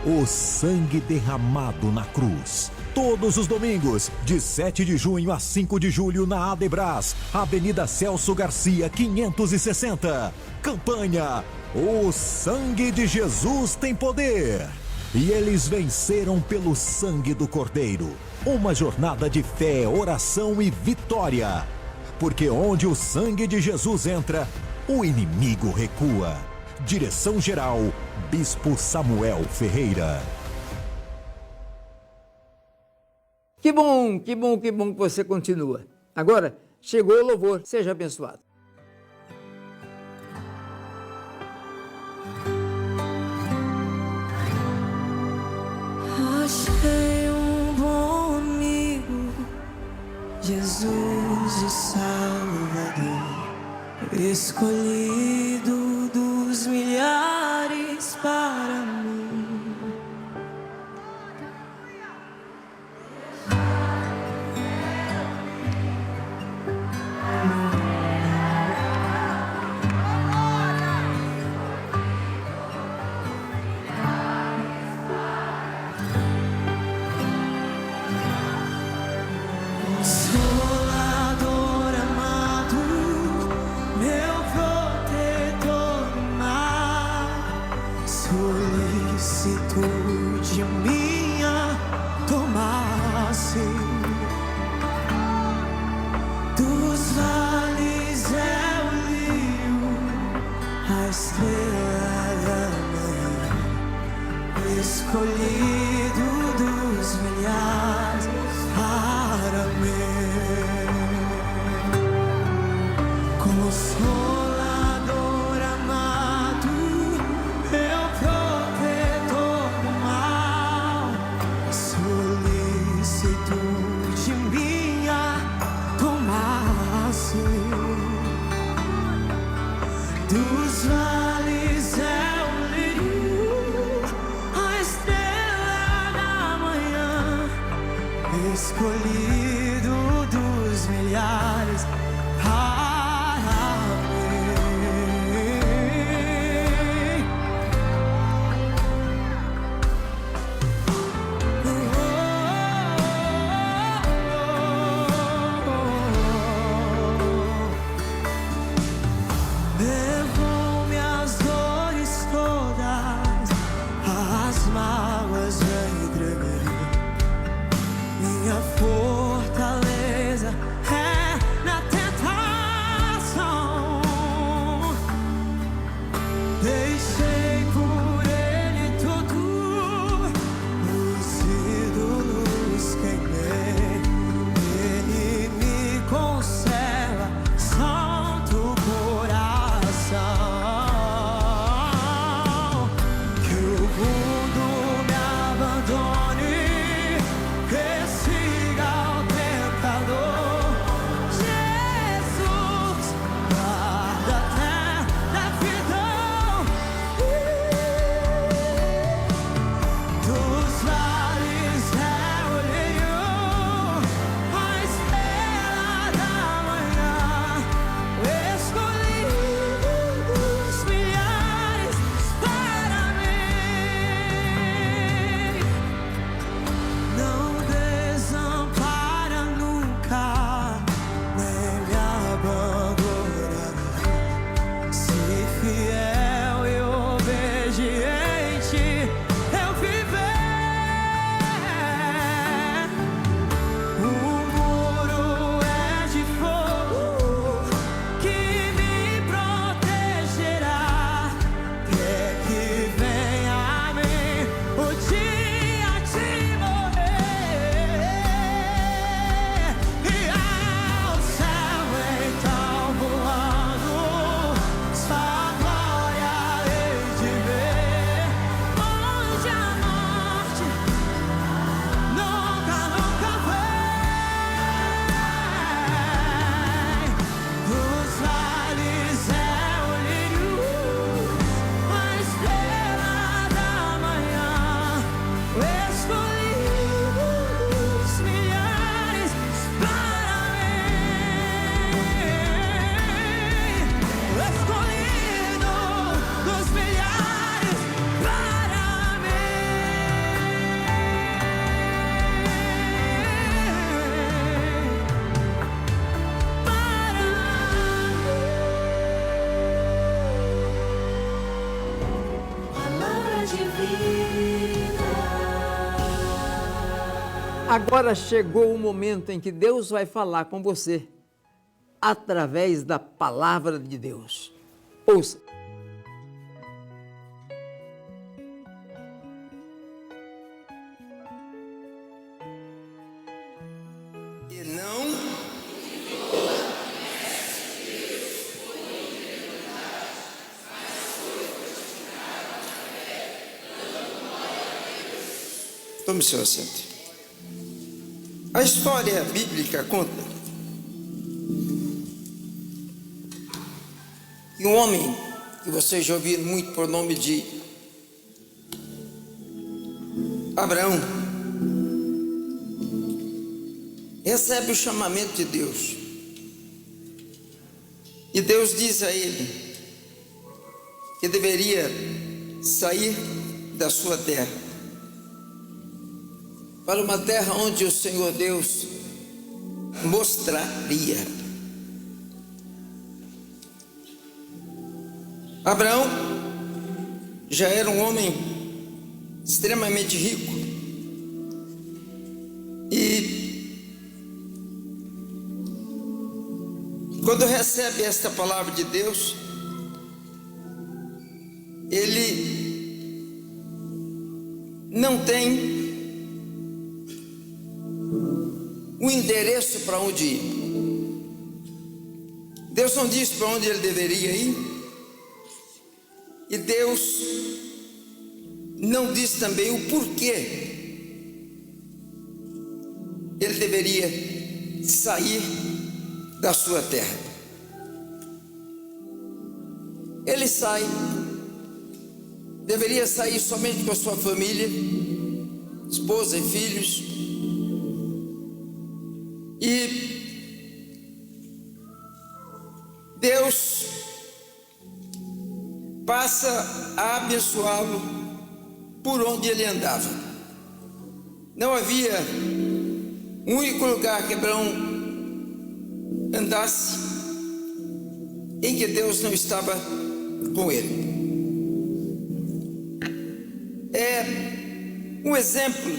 Speaker 7: O sangue derramado na cruz. Todos os domingos, de 7 de junho a 5 de julho, na Adebras, Avenida Celso Garcia, 560. Campanha: o sangue de Jesus tem poder. E eles venceram pelo sangue do Cordeiro. Uma jornada de fé, oração e vitória. Porque onde o sangue de Jesus entra, o inimigo recua. Direção-geral, Bispo Samuel Ferreira.
Speaker 1: Que bom que você continua. Agora, chegou o louvor. Seja abençoado.
Speaker 5: Achei um bom amigo, Jesus o Salvador, escolhido dos milhares para mim. Consolador amado, meu protetor no mar, solicitude minha tomasse, dos vales é o lírio, a estrela da manhã, escolhido dos milhares para mim. Consolador amado, meu protetor do mal, solicitude minha tomasse, dos vales é o lírio, a estrela da manhã, escolhido dos milhares para mim. Levou-me as dores todas, as mágoas já entreguei, minha força
Speaker 1: Agora chegou o momento em que Deus vai falar com você através da palavra de Deus. Ouça.
Speaker 11: E não tome seu assento. A história bíblica conta que um homem que vocês já ouviram muito por nome de Abraão recebe o chamamento de Deus. E Deus diz a ele que deveria sair da sua terra para uma terra onde o Senhor Deus mostraria. Abraão já era um homem extremamente rico e quando recebe esta palavra de Deus, ele não tem o endereço para onde ir. Deus não disse para onde ele deveria ir, e Deus não disse também o porquê ele deveria sair da sua terra. Ele deveria sair somente com a sua família, esposa e filhos, e Deus passa a abençoá-lo por onde ele andava. Não havia um único lugar que Abraão andasse em que Deus não estava com ele. É um exemplo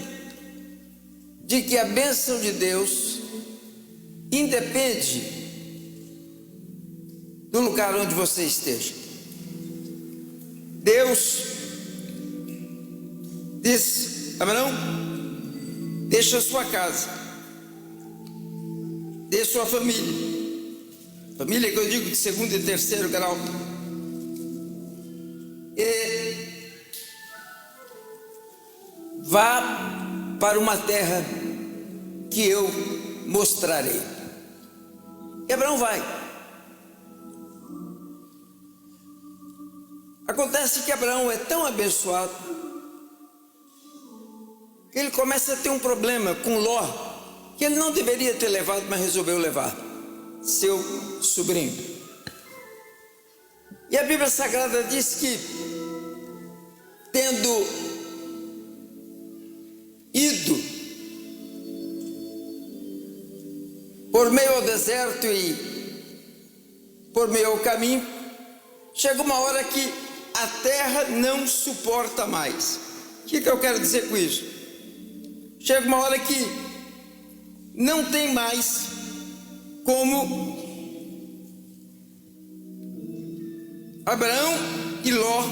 Speaker 11: de que a bênção de Deus independe do lugar onde você esteja. Deus diz: Abraão, deixa a sua casa, deixa a sua família que eu digo de segundo e terceiro grau, e vá para uma terra que eu mostrarei. E Abraão vai. Acontece que Abraão é tão abençoado que ele começa a ter um problema com Ló, que ele não deveria ter levado, mas resolveu levar, seu sobrinho. E a Bíblia Sagrada diz que, tendo ido por meio ao deserto e por meio ao caminho, chega uma hora que a terra não suporta mais. O que eu quero dizer com isso? Chega uma hora que não tem mais como Abraão e Ló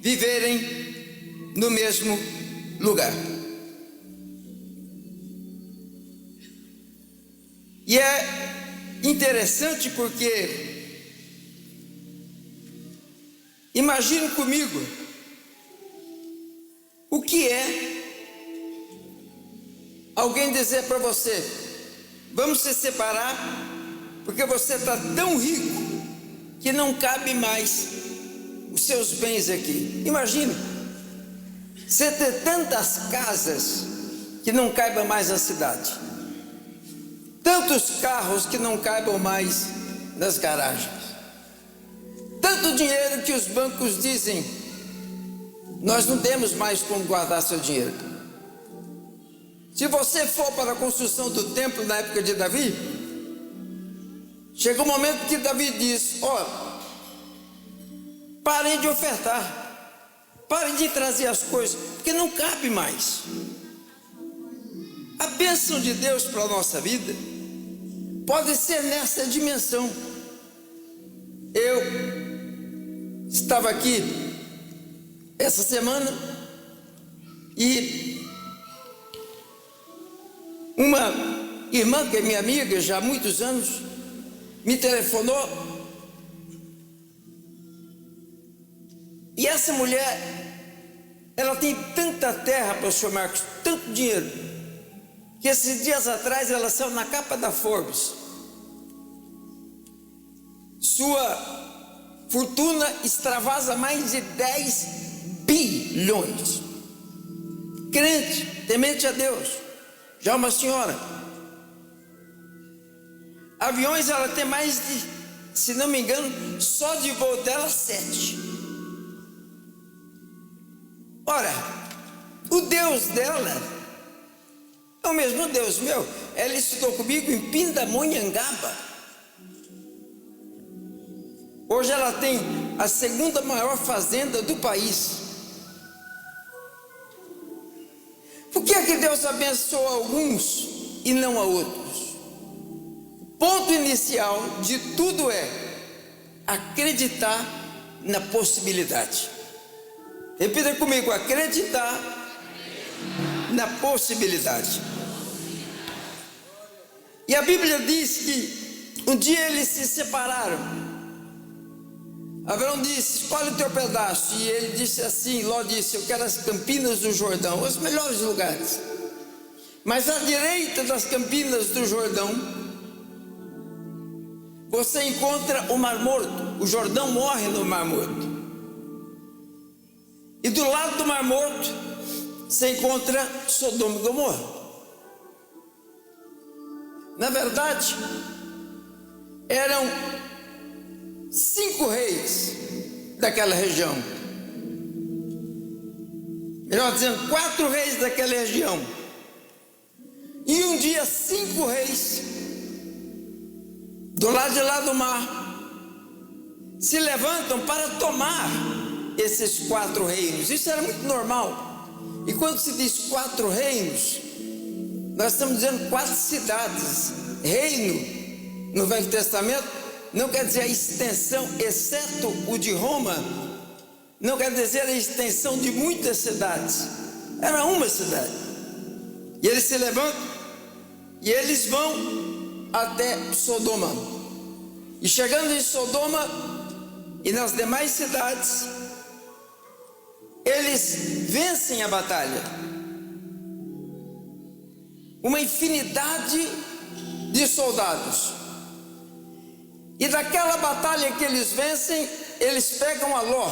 Speaker 11: viverem no mesmo lugar. E é interessante porque imagine comigo o que é alguém dizer para você: vamos se separar porque você está tão rico que não cabe mais os seus bens aqui. Imagine você ter tantas casas que não caiba mais na cidade, tantos carros que não caibam mais nas garagens, tanto dinheiro que os bancos dizem: nós não temos mais como guardar seu dinheiro. Se você for para a construção do templo na época de Davi, chega um momento que Davi diz: parem de ofertar, parem de trazer as coisas, porque não cabe mais. A bênção de Deus para a nossa vida pode ser nessa dimensão. Eu estava aqui essa semana e uma irmã que é minha amiga já há muitos anos me telefonou, e essa mulher, ela tem tanta terra, pastor Marcos, tanto dinheiro, que esses dias atrás ela saiu na capa da Forbes. Sua fortuna extravasa mais de 10 bilhões. Crente, temente a Deus, já uma senhora. Aviões ela tem mais de, se não me engano, só de voo dela 7. Ora, o Deus dela é o mesmo Deus meu. Ela estudou comigo em Pindamonhangaba. Hoje ela tem a segunda maior fazenda do país. Por que é que Deus abençoa alguns e não a outros? O ponto inicial de tudo é acreditar na possibilidade. Repita comigo: acreditar na possibilidade. E a Bíblia diz que um dia eles se separaram. Abraão disse: escolhe o teu pedaço. E ele disse assim, Ló disse: eu quero as campinas do Jordão, os melhores lugares. Mas à direita das campinas do Jordão você encontra o Mar Morto. O Jordão morre no Mar Morto. E do lado do Mar Morto você encontra Sodoma e Gomorra. Na verdade, eram 5 reis daquela região. Melhor dizendo, 4 reis daquela região. E um dia 5 reis do lado de lá do mar se levantam para tomar esses 4 reinos. Isso era muito normal. E quando se diz 4 reinos, nós estamos dizendo 4 cidades. Reino, no Velho Testamento, não quer dizer a extensão, exceto o de Roma, não quer dizer a extensão de muitas cidades. Era uma cidade. E eles se levantam e eles vão até Sodoma. E chegando em Sodoma e nas demais cidades, eles vencem a batalha. Uma infinidade de soldados. E daquela batalha que eles vencem, eles pegam a Ló,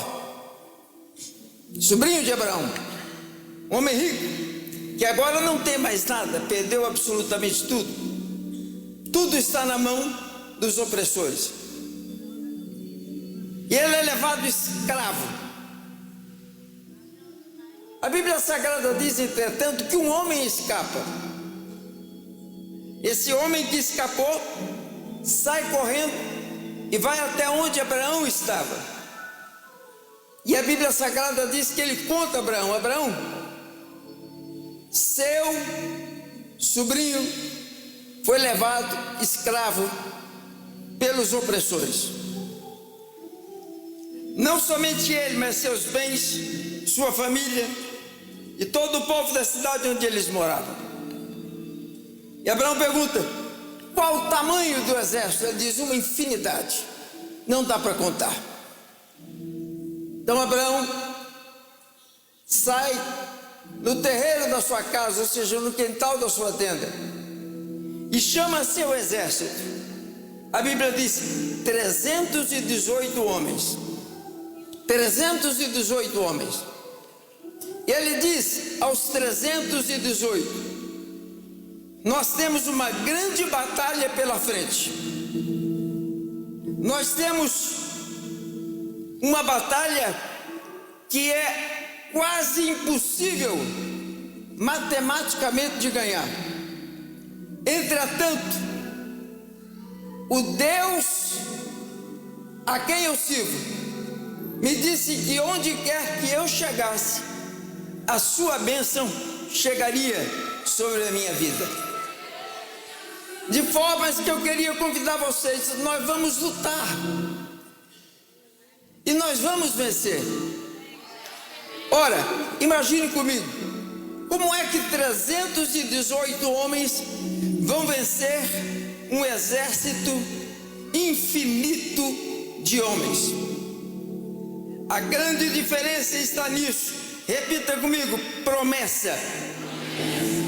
Speaker 11: sobrinho de Abraão, um homem rico, que agora não tem mais nada, perdeu absolutamente tudo. Tudo está na mão dos opressores. E ele é levado escravo. A Bíblia Sagrada diz, entretanto, que um homem escapa. Esse homem que escapou sai correndo e vai até onde Abraão estava. E a Bíblia Sagrada diz que ele conta a Abraão: Abraão, seu sobrinho foi levado escravo pelos opressores. Não somente ele, mas seus bens, sua família e todo o povo da cidade onde eles moravam. E Abraão pergunta: qual o tamanho do exército? Ele diz: uma infinidade, não dá para contar. Então Abraão sai no terreiro da sua casa, ou seja, no quintal da sua tenda, e chama seu exército. A Bíblia diz 318 homens. 318 homens. E ele diz aos 318: nós temos uma grande batalha pela frente. Nós temos uma batalha que é quase impossível matematicamente de ganhar. Entretanto, o Deus a quem eu sirvo me disse que onde quer que eu chegasse, a sua bênção chegaria sobre a minha vida. De formas que eu queria convidar vocês, nós vamos lutar. E nós vamos vencer. Ora, imagine comigo, como é que 318 homens vão vencer um exército infinito de homens? A grande diferença está nisso. Repita comigo, promessa.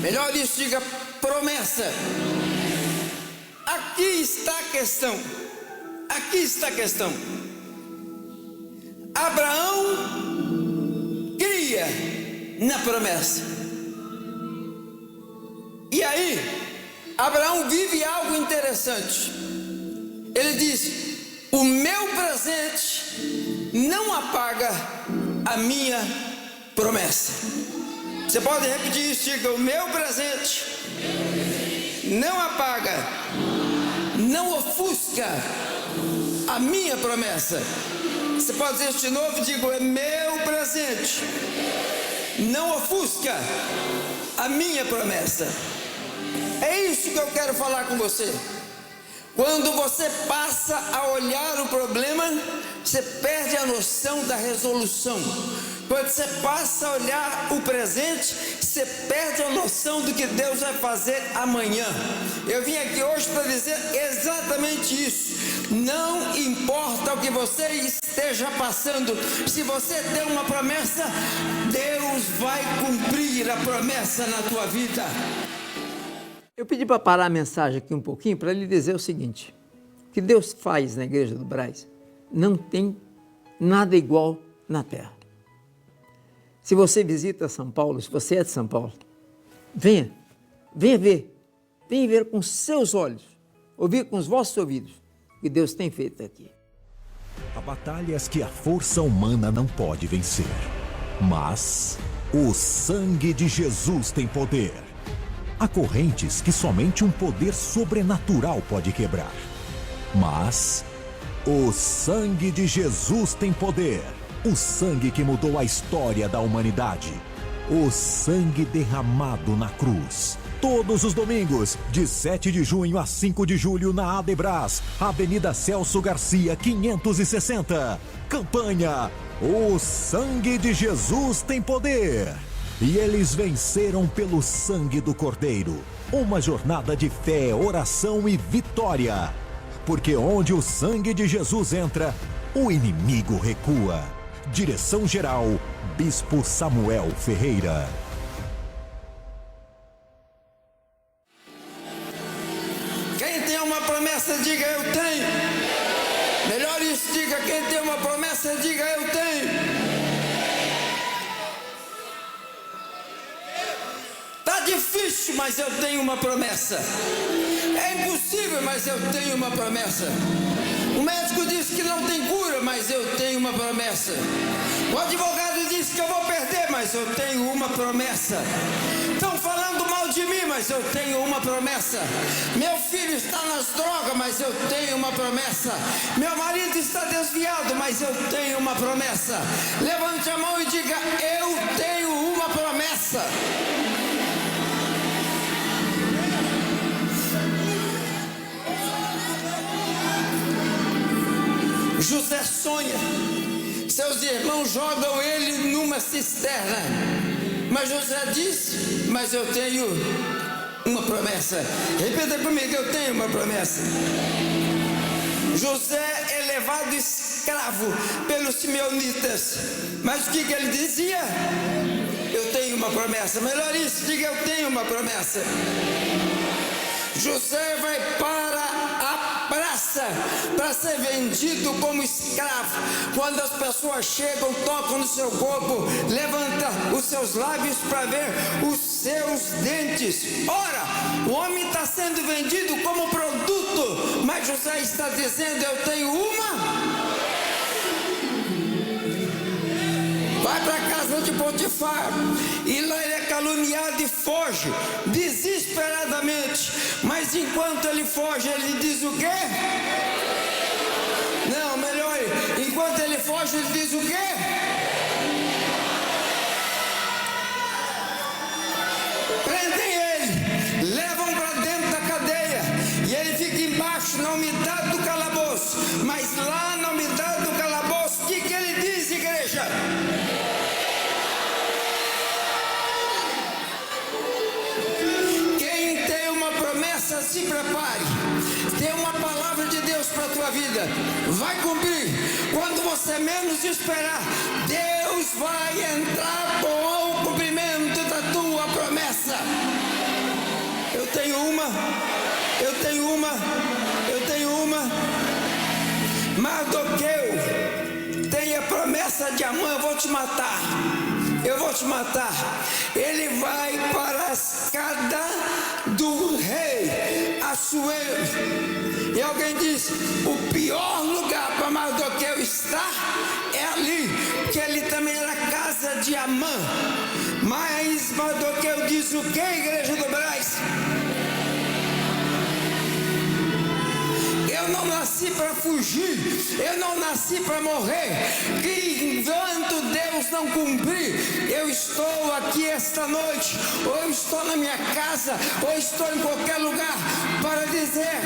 Speaker 11: Melhor isso, diga promessa. Aqui está a questão. Aqui está a questão. Abraão cria na promessa. E aí, Abraão vive algo interessante. Ele diz: o meu presente não apaga a minha promessa. Você pode repetir isso, diga: o meu presente não apaga, não ofusca a minha promessa. Você pode dizer isso de novo, digo: é meu presente não ofusca a minha promessa. É isso que eu quero falar com você. Quando você passa a olhar o problema, você perde a noção da resolução. Quando você passa a olhar o presente, você perde a noção do que Deus vai fazer amanhã. Eu vim aqui hoje para dizer exatamente isso. Não importa o que você esteja passando, se você tem uma promessa, Deus vai cumprir a promessa na tua vida.
Speaker 1: Eu pedi para parar a mensagem aqui um pouquinho para lhe dizer o seguinte: o que Deus faz na Igreja do Brás não tem nada igual na terra. Se você visita São Paulo, se você é de São Paulo, venha ver com seus olhos, ouvir com os vossos ouvidos o que Deus tem feito aqui.
Speaker 7: Há batalhas que a força humana não pode vencer, mas o sangue de Jesus tem poder. Há correntes que somente um poder sobrenatural pode quebrar. Mas o sangue de Jesus tem poder. O sangue que mudou a história da humanidade. O sangue derramado na cruz. Todos os domingos, de 7 de junho a 5 de julho, na Adebras, Avenida Celso Garcia, 560. Campanha: o sangue de Jesus tem poder. E eles venceram pelo sangue do Cordeiro. Uma jornada de fé, oração e vitória. Porque onde o sangue de Jesus entra, o inimigo recua. Direção-geral, Bispo Samuel Ferreira.
Speaker 11: Quem tem uma promessa, diga: eu tenho. Melhor isso, diga: quem tem uma promessa, diga: eu tenho. Tá difícil, mas eu tenho uma promessa. É impossível, mas eu tenho uma promessa. O médico disse que não tem cura, mas eu tenho uma promessa. O advogado disse que eu vou perder, mas eu tenho uma promessa. Estão falando mal de mim, mas eu tenho uma promessa. Meu filho está nas drogas, mas eu tenho uma promessa. Meu marido está desviado, mas eu tenho uma promessa. Levante a mão e diga: eu tenho uma promessa. José sonha, seus irmãos jogam ele numa cisterna, mas José disse: mas eu tenho uma promessa. Repita comigo: eu tenho uma promessa. José é levado escravo pelos simeonitas, mas o que ele dizia? Eu tenho uma promessa. Melhor isso, diga: eu tenho uma promessa. José vai para a praça para ser vendido como escravo. Quando as pessoas chegam, tocam no seu corpo, levanta os seus lábios para ver os seus dentes. Ora, o homem está sendo vendido como produto, mas José está dizendo: eu tenho uma. Vai para a casa de Potifar, e lá ele é caluniado e foge, desesperadamente. Mas enquanto ele foge, ele diz o quê? Não, melhor, enquanto ele foge, ele diz o quê? Prendem na umidade do calabouço. Mas lá na umidade do calabouço, o que ele diz, igreja? Quem tem uma promessa, se prepare. Tem uma palavra de Deus para a tua vida. Vai cumprir. Quando você menos esperar, Deus vai entrar com o cumprimento da tua promessa. Eu tenho uma. Mardoqueu tem a promessa de Amã: eu vou te matar. Ele vai para a escada do rei Assuero. E alguém diz: o pior lugar para Mardoqueu estar é ali, porque ele também era casa de Amã. Mas Mardoqueu diz o que, igreja do Brás? Eu não nasci para fugir, eu não nasci para morrer, que enquanto Deus não cumprir, eu estou aqui esta noite, ou eu estou na minha casa, ou estou em qualquer lugar, para dizer: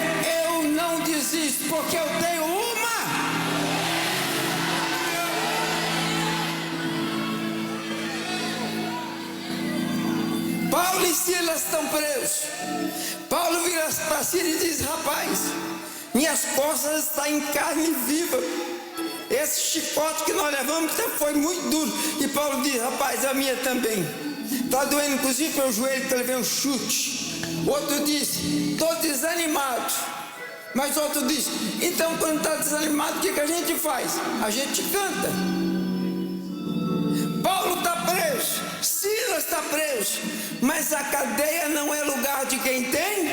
Speaker 11: eu não desisto, porque eu tenho uma. Paulo e Silas estão presos. Paulo vira para Silas e diz: rapaz, minhas costas estão em carne viva. Esse chicote que nós levamos foi muito duro. E Paulo diz: rapaz, a minha também. Está doendo inclusive meu joelho, que eu levei um chute. Outro diz: estou desanimado. Mas outro diz: então quando está desanimado, o que a gente faz? A gente canta. Paulo está preso, Silas está preso, mas a cadeia não é lugar de quem tem.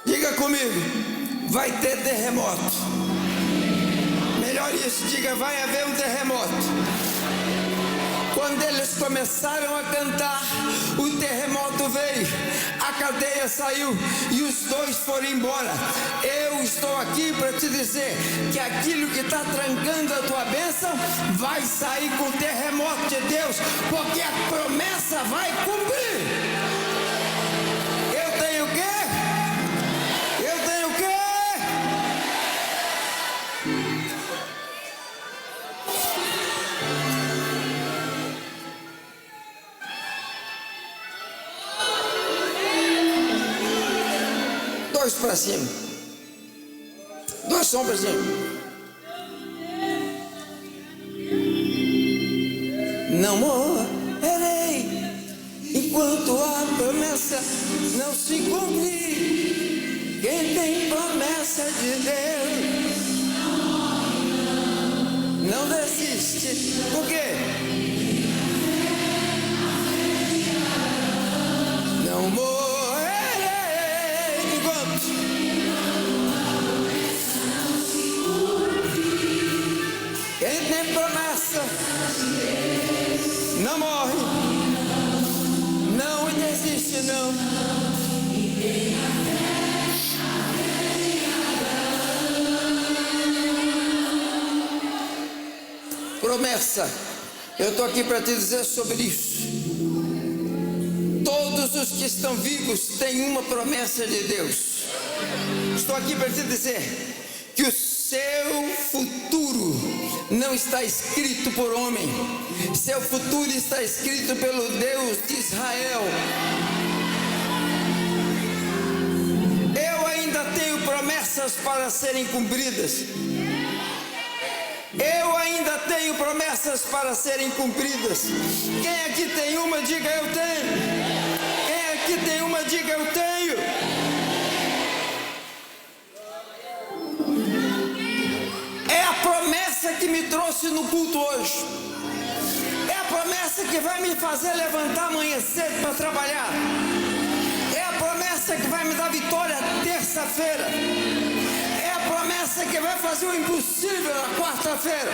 Speaker 11: Diga comigo: vai ter terremoto. Melhor isso, diga: vai haver um terremoto. Quando eles começaram a cantar, o terremoto veio, a cadeia saiu e os dois foram embora. Eu estou aqui para te dizer que aquilo que está trancando a tua bênção vai sair com o terremoto de Deus, porque a promessa vai cumprir. Eu tenho o quê? Dois para cima, dois sombras para cima. Não morrerei enquanto a promessa não se cumprir. Quem tem promessa de Deus não desiste. Por quê? Não morrerei. Quem tem promessa não morre, não desiste, não. Promessa, eu estou aqui para te dizer sobre isso. Todos os que estão vivos têm uma promessa de Deus. Estou aqui para te dizer que o seu futuro não está escrito por homem. Seu futuro está escrito pelo Deus de Israel. Eu ainda tenho promessas para serem cumpridas. Eu ainda tenho promessas para serem cumpridas. Quem aqui tem uma, diga: eu tenho. Quem aqui tem uma, diga: eu tenho. É a promessa que me trouxe no culto hoje. É a promessa que vai me fazer levantar amanhã cedo para trabalhar. É a promessa que vai me dar vitória terça-feira. É a promessa que vai fazer o impossível na quarta-feira.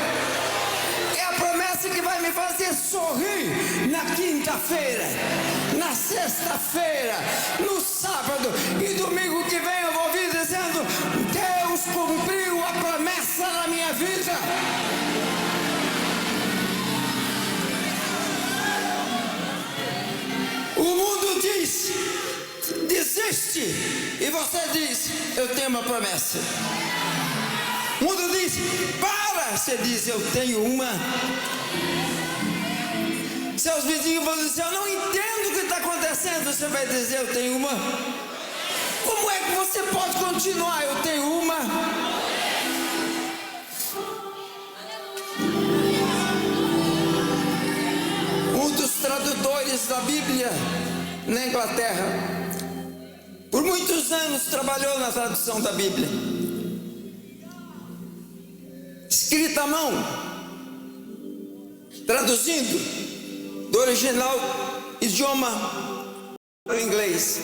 Speaker 11: É a promessa que vai me fazer sorrir na quinta-feira, na sexta-feira, no sábado e domingo que vem eu vou vir dizendo: Deus cumpriu a promessa na minha vida. O mundo diz: desiste. triste e você diz, eu tenho uma promessa. O mundo diz, para, você diz, eu tenho uma. Seus vizinhos vão dizer, eu não entendo o que está acontecendo, você vai dizer, eu tenho uma. Como é que você pode continuar, eu tenho uma? Um dos tradutores da Bíblia na Inglaterra, por muitos anos trabalhou na tradução da Bíblia, escrita à mão, traduzindo do original idioma para o inglês.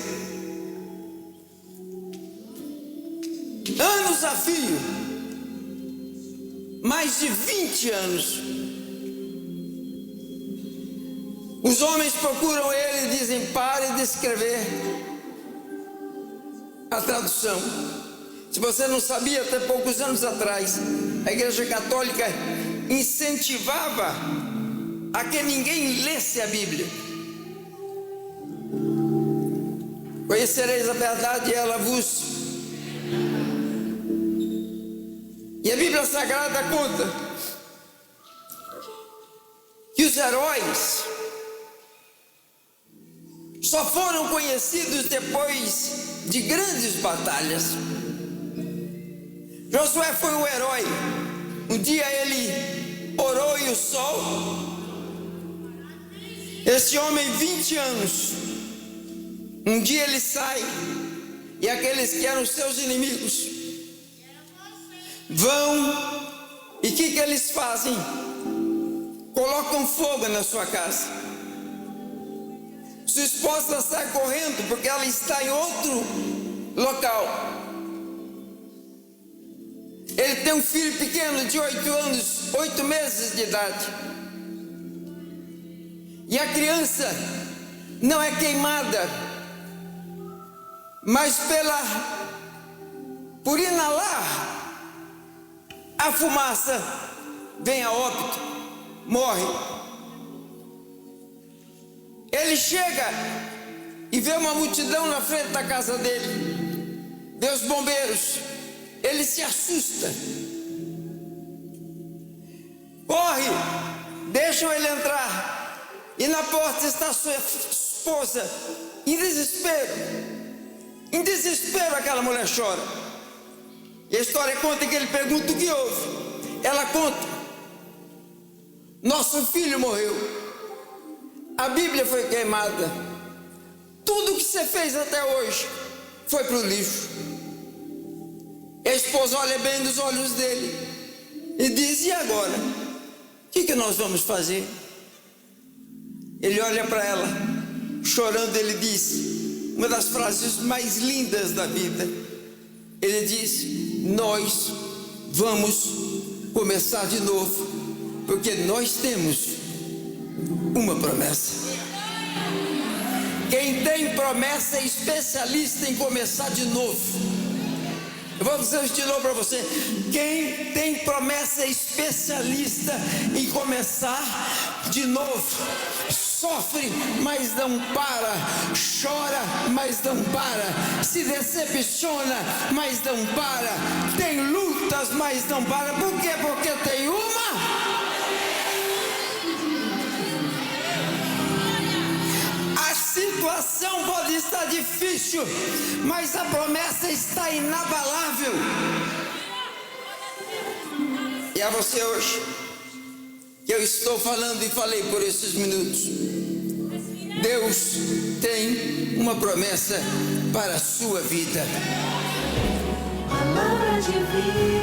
Speaker 11: Anos a fio, mais de 20 anos, os homens procuram ele e dizem, pare de escrever a tradução. Se você não sabia, até poucos anos atrás, a Igreja Católica incentivava a que ninguém lesse a Bíblia. Conhecereis a verdade e ela vos... E a Bíblia Sagrada conta que os heróis só foram conhecidos depois de grandes batalhas. Josué foi um herói. Um dia ele orou e o sol. Esse homem, 20 anos. Um dia ele sai e aqueles que eram seus inimigos vão e o que eles fazem? Colocam fogo na sua casa. Sua esposa sai correndo porque ela está em outro local. Ele tem um filho pequeno de 8 anos, 8 meses de idade. E a criança não é queimada, mas por inalar a fumaça, vem a óbito, morre. Ele chega e vê uma multidão na frente da casa dele, vê os bombeiros, ele se assusta, corre, deixam ele entrar, e na porta está sua esposa, em desespero aquela mulher chora. E a história conta que ele pergunta o que houve. Ela conta, nosso filho morreu, a Bíblia foi queimada, tudo que você fez até hoje foi para o lixo. A esposa olha bem nos olhos dele e diz, e agora? O que nós vamos fazer? Ele olha para ela, chorando, ele diz uma das frases mais lindas da vida. Ele diz, nós vamos começar de novo, porque nós temos uma promessa. Quem tem promessa é especialista em começar de novo. Eu vou dizer isso de novo para você. Quem tem promessa é especialista em começar de novo. Sofre, mas não para. Chora, mas não para. Se decepciona, mas não para. Tem lutas, mas não para. Por quê? Porque tem uma. A situação pode estar difícil, mas a promessa está inabalável. E a você hoje que eu estou falando e falei por esses minutos. Deus tem uma promessa para a sua vida.
Speaker 5: Palavra de vida.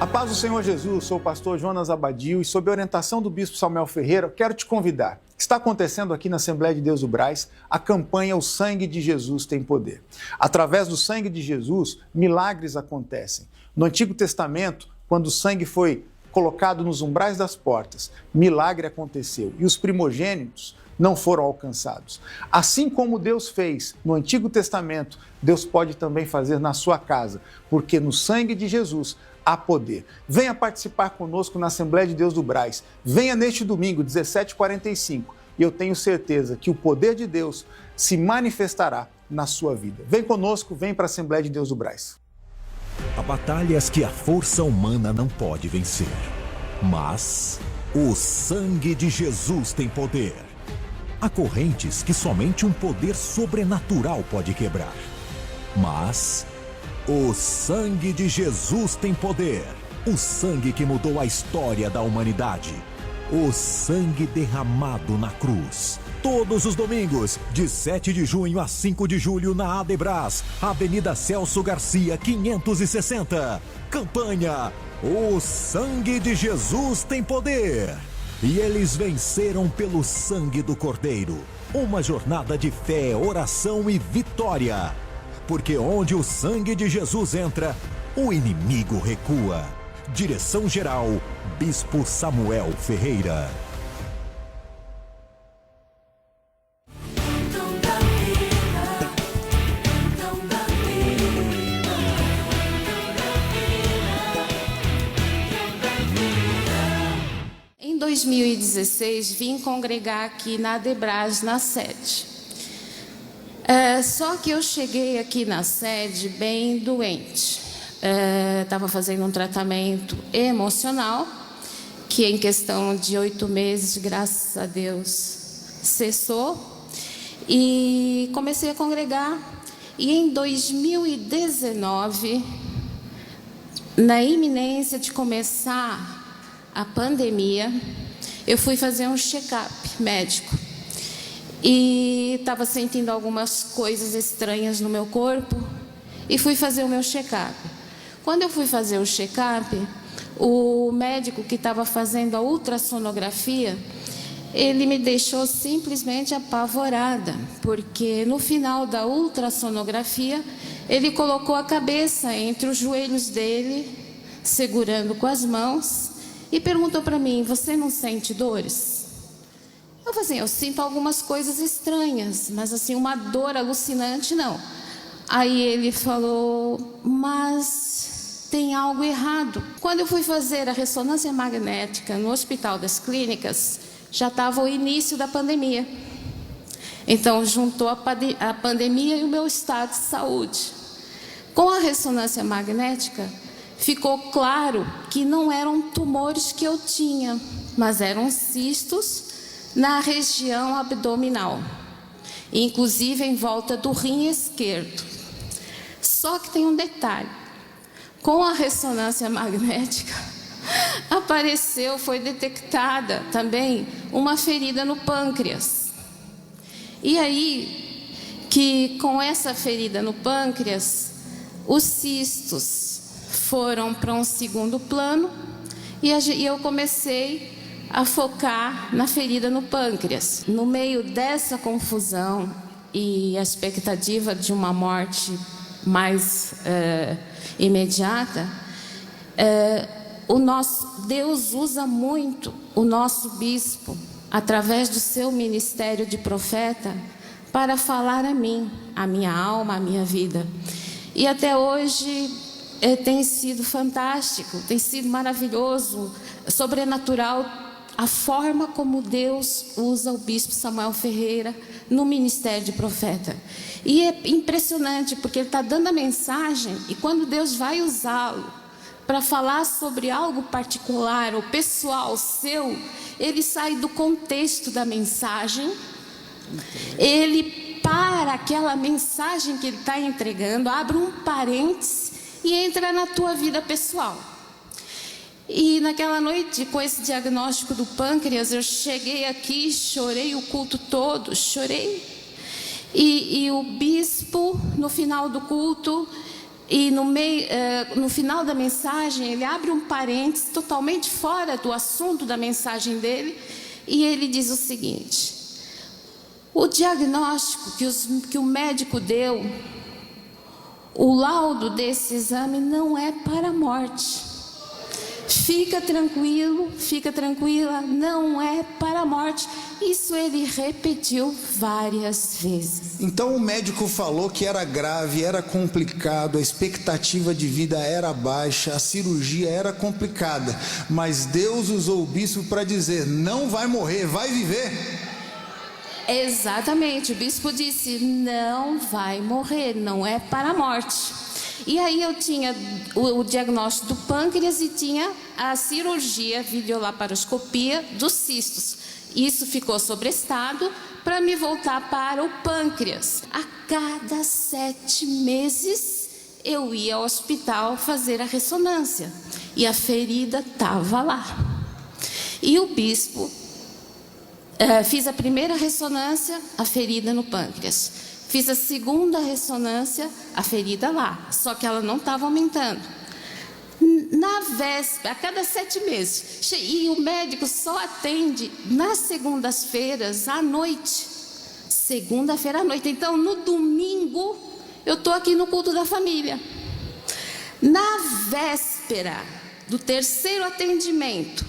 Speaker 6: A paz do Senhor Jesus, sou o pastor Jonas Abadio e sob a orientação do bispo Samuel Ferreira, quero te convidar. Está acontecendo aqui na Assembleia de Deus do Brás a campanha O Sangue de Jesus Tem Poder. Através do sangue de Jesus, milagres acontecem. No Antigo Testamento, quando o sangue foi colocado nos umbrais das portas, milagre aconteceu e os primogênitos não foram alcançados. Assim como Deus fez no Antigo Testamento, Deus pode também fazer na sua casa, porque no sangue de Jesus há poder. Venha participar conosco na Assembleia de Deus do Brás. Venha neste domingo, 17h45. e eu tenho certeza que o poder de Deus se manifestará na sua vida. Vem conosco, vem para a Assembleia de Deus do Brás.
Speaker 7: Há batalhas que a força humana não pode vencer, mas o sangue de Jesus tem poder. Há correntes que somente um poder sobrenatural pode quebrar, mas o sangue de Jesus tem poder. O sangue que mudou a história da humanidade. O sangue derramado na cruz. Todos os domingos, de 7 de junho a 5 de julho, na Adebras, Avenida Celso Garcia, 560. Campanha: o sangue de Jesus tem poder. E eles venceram pelo sangue do Cordeiro. Uma jornada de fé, oração e vitória. Porque onde o sangue de Jesus entra, o inimigo recua. Direção-geral, Bispo Samuel Ferreira.
Speaker 12: Em 2016, vim congregar aqui na Adebras, na sede. Só que eu cheguei aqui na sede bem doente. Estava fazendo um tratamento emocional, que em questão de 8 meses, graças a Deus, cessou. E comecei a congregar. E em 2019, na iminência de começar a pandemia, eu fui fazer um check-up médico. E estava sentindo algumas coisas estranhas no meu corpo. E fui fazer o meu check-up. Quando eu fui fazer o check-up, o médico que estava fazendo a ultrassonografia, ele me deixou simplesmente apavorada, porque no final da ultrassonografia, ele colocou a cabeça entre os joelhos dele, segurando com as mãos, e perguntou para mim: você não sente dores? Eu falei assim: eu sinto algumas coisas estranhas, mas assim, uma dor alucinante não. Aí ele falou: mas tem algo errado. Quando eu fui fazer a ressonância magnética no Hospital das Clínicas, já estava o início da pandemia. Então, juntou a pandemia e o meu estado de saúde. Com a ressonância magnética, ficou claro que não eram tumores que eu tinha, mas eram cistos na região abdominal, inclusive em volta do rim esquerdo. Só que tem um detalhe: com a ressonância magnética, foi detectada também uma ferida no pâncreas. E aí, que com essa ferida no pâncreas, os cistos foram para um segundo plano e eu comecei a focar na ferida no pâncreas. No meio dessa confusão e a expectativa de uma morte mais imediata, Deus usa muito o nosso bispo, através do seu ministério de profeta, para falar a mim, a minha alma, a minha vida. E até hoje tem sido fantástico, tem sido maravilhoso, sobrenatural, a forma como Deus usa o bispo Samuel Ferreira no ministério de profeta. E é impressionante, porque ele está dando a mensagem, e quando Deus vai usá-lo para falar sobre algo particular ou pessoal seu, ele sai do contexto da mensagem, ele para aquela mensagem que ele está entregando, abre um parênteses e entra na tua vida pessoal. E naquela noite, com esse diagnóstico do pâncreas, eu cheguei aqui, chorei o culto todo, chorei. E o bispo, no final do culto, e no final da mensagem, ele abre um parênteses totalmente fora do assunto da mensagem dele, e ele diz o seguinte: o diagnóstico que o médico deu, o laudo desse exame não é para a morte. Fica tranquilo, fica tranquila, não é para a morte. Isso ele repetiu várias vezes.
Speaker 23: Então o médico falou que era grave, era complicado, a expectativa de vida era baixa, a cirurgia era complicada, mas Deus usou o bispo para dizer: não vai morrer, vai viver.
Speaker 12: Exatamente, o bispo disse, não vai morrer, não é para a morte. E aí eu tinha o diagnóstico do pâncreas e tinha a cirurgia, videolaparoscopia dos cistos. Isso ficou sobrestado para me voltar para o pâncreas. A cada 7 meses eu ia ao hospital fazer a ressonância e a ferida estava lá. E o bispo, fiz a primeira ressonância, a ferida no pâncreas. Fiz a segunda ressonância, a ferida lá, só que ela não estava aumentando. Na véspera, a cada 7 meses, e o médico só atende nas segundas-feiras à noite. Segunda-feira à noite. Então, no domingo, eu estou aqui no culto da família. Na véspera do terceiro atendimento,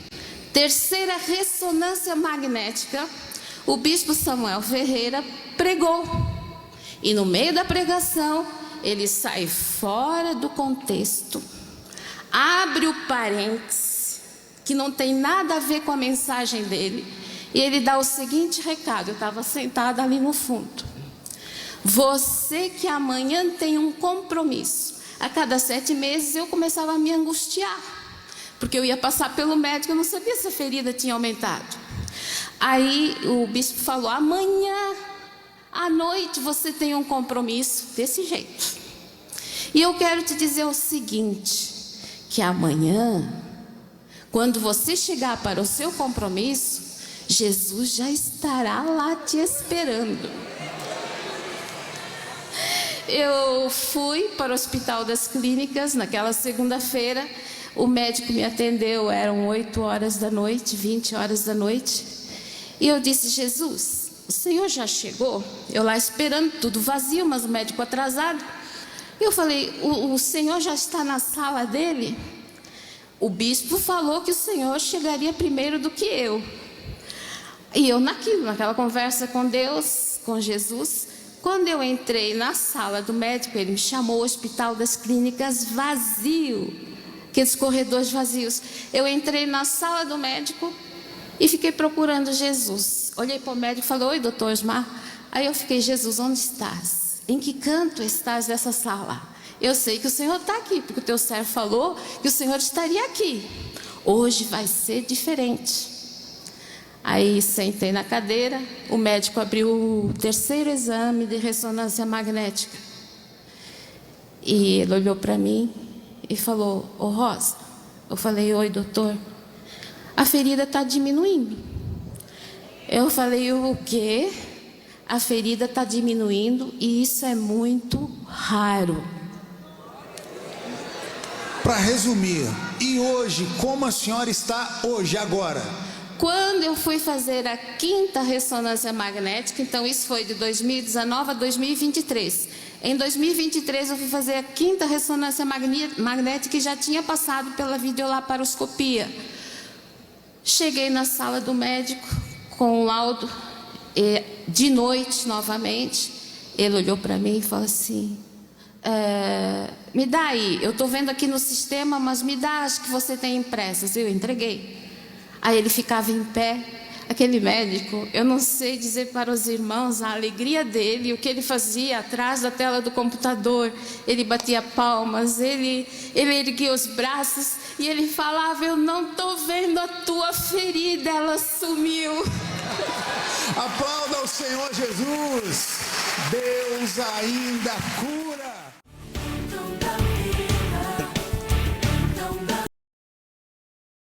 Speaker 12: terceira ressonância magnética, o bispo Samuel Ferreira pregou. E no meio da pregação, ele sai fora do contexto, abre o parênteses, que não tem nada a ver com a mensagem dele, e ele dá o seguinte recado, eu estava sentada ali no fundo. Você que amanhã tem um compromisso. A cada 7 meses eu começava a me angustiar, porque eu ia passar pelo médico, eu não sabia se a ferida tinha aumentado. Aí o bispo falou, amanhã à noite você tem um compromisso desse jeito. E eu quero te dizer o seguinte, que amanhã, quando você chegar para o seu compromisso, Jesus já estará lá te esperando. Eu fui para o Hospital das Clínicas naquela segunda-feira. O médico me atendeu, eram 8 horas da noite, 20 horas da noite. E eu disse, Jesus, o Senhor já chegou? Eu lá esperando, tudo vazio, mas o médico atrasado. Eu falei, o Senhor já está na sala dele? O bispo falou que o Senhor chegaria primeiro do que eu. E eu naquela conversa com Deus, com Jesus, quando eu entrei na sala do médico, ele me chamou, o Hospital das Clínicas vazio, aqueles corredores vazios. Eu entrei na sala do médico e fiquei procurando Jesus. Olhei para o médico e falei, oi, doutor Osmar. Aí eu fiquei, Jesus, onde estás? Em que canto estás dessa sala? Eu sei que o Senhor está aqui, porque o teu servo falou que o Senhor estaria aqui. Hoje vai ser diferente. Aí sentei na cadeira, o médico abriu o terceiro exame de ressonância magnética. E ele olhou para mim e falou, ô Rosa, eu falei, oi doutor, a ferida está diminuindo. Eu falei, o quê? A ferida está diminuindo e isso é muito raro.
Speaker 23: Para resumir, e hoje, como a senhora está hoje, agora?
Speaker 12: Quando eu fui fazer a 5ª ressonância magnética, então isso foi de 2019 a 2023. Em 2023 eu fui fazer a 5ª ressonância magnética e já tinha passado pela videolaparoscopia. Cheguei na sala do médico com o laudo, e de noite novamente, ele olhou para mim e falou assim, me dá aí, eu estou vendo aqui no sistema, mas me dá as que você tem impressas. Eu entreguei. Aí ele ficava em pé, aquele médico, eu não sei dizer para os irmãos a alegria dele, o que ele fazia atrás da tela do computador. Ele batia palmas, ele erguia os braços e ele falava, eu não estou vendo a tua ferida, ela sumiu.
Speaker 23: Aplauda o Senhor Jesus, Deus ainda cura.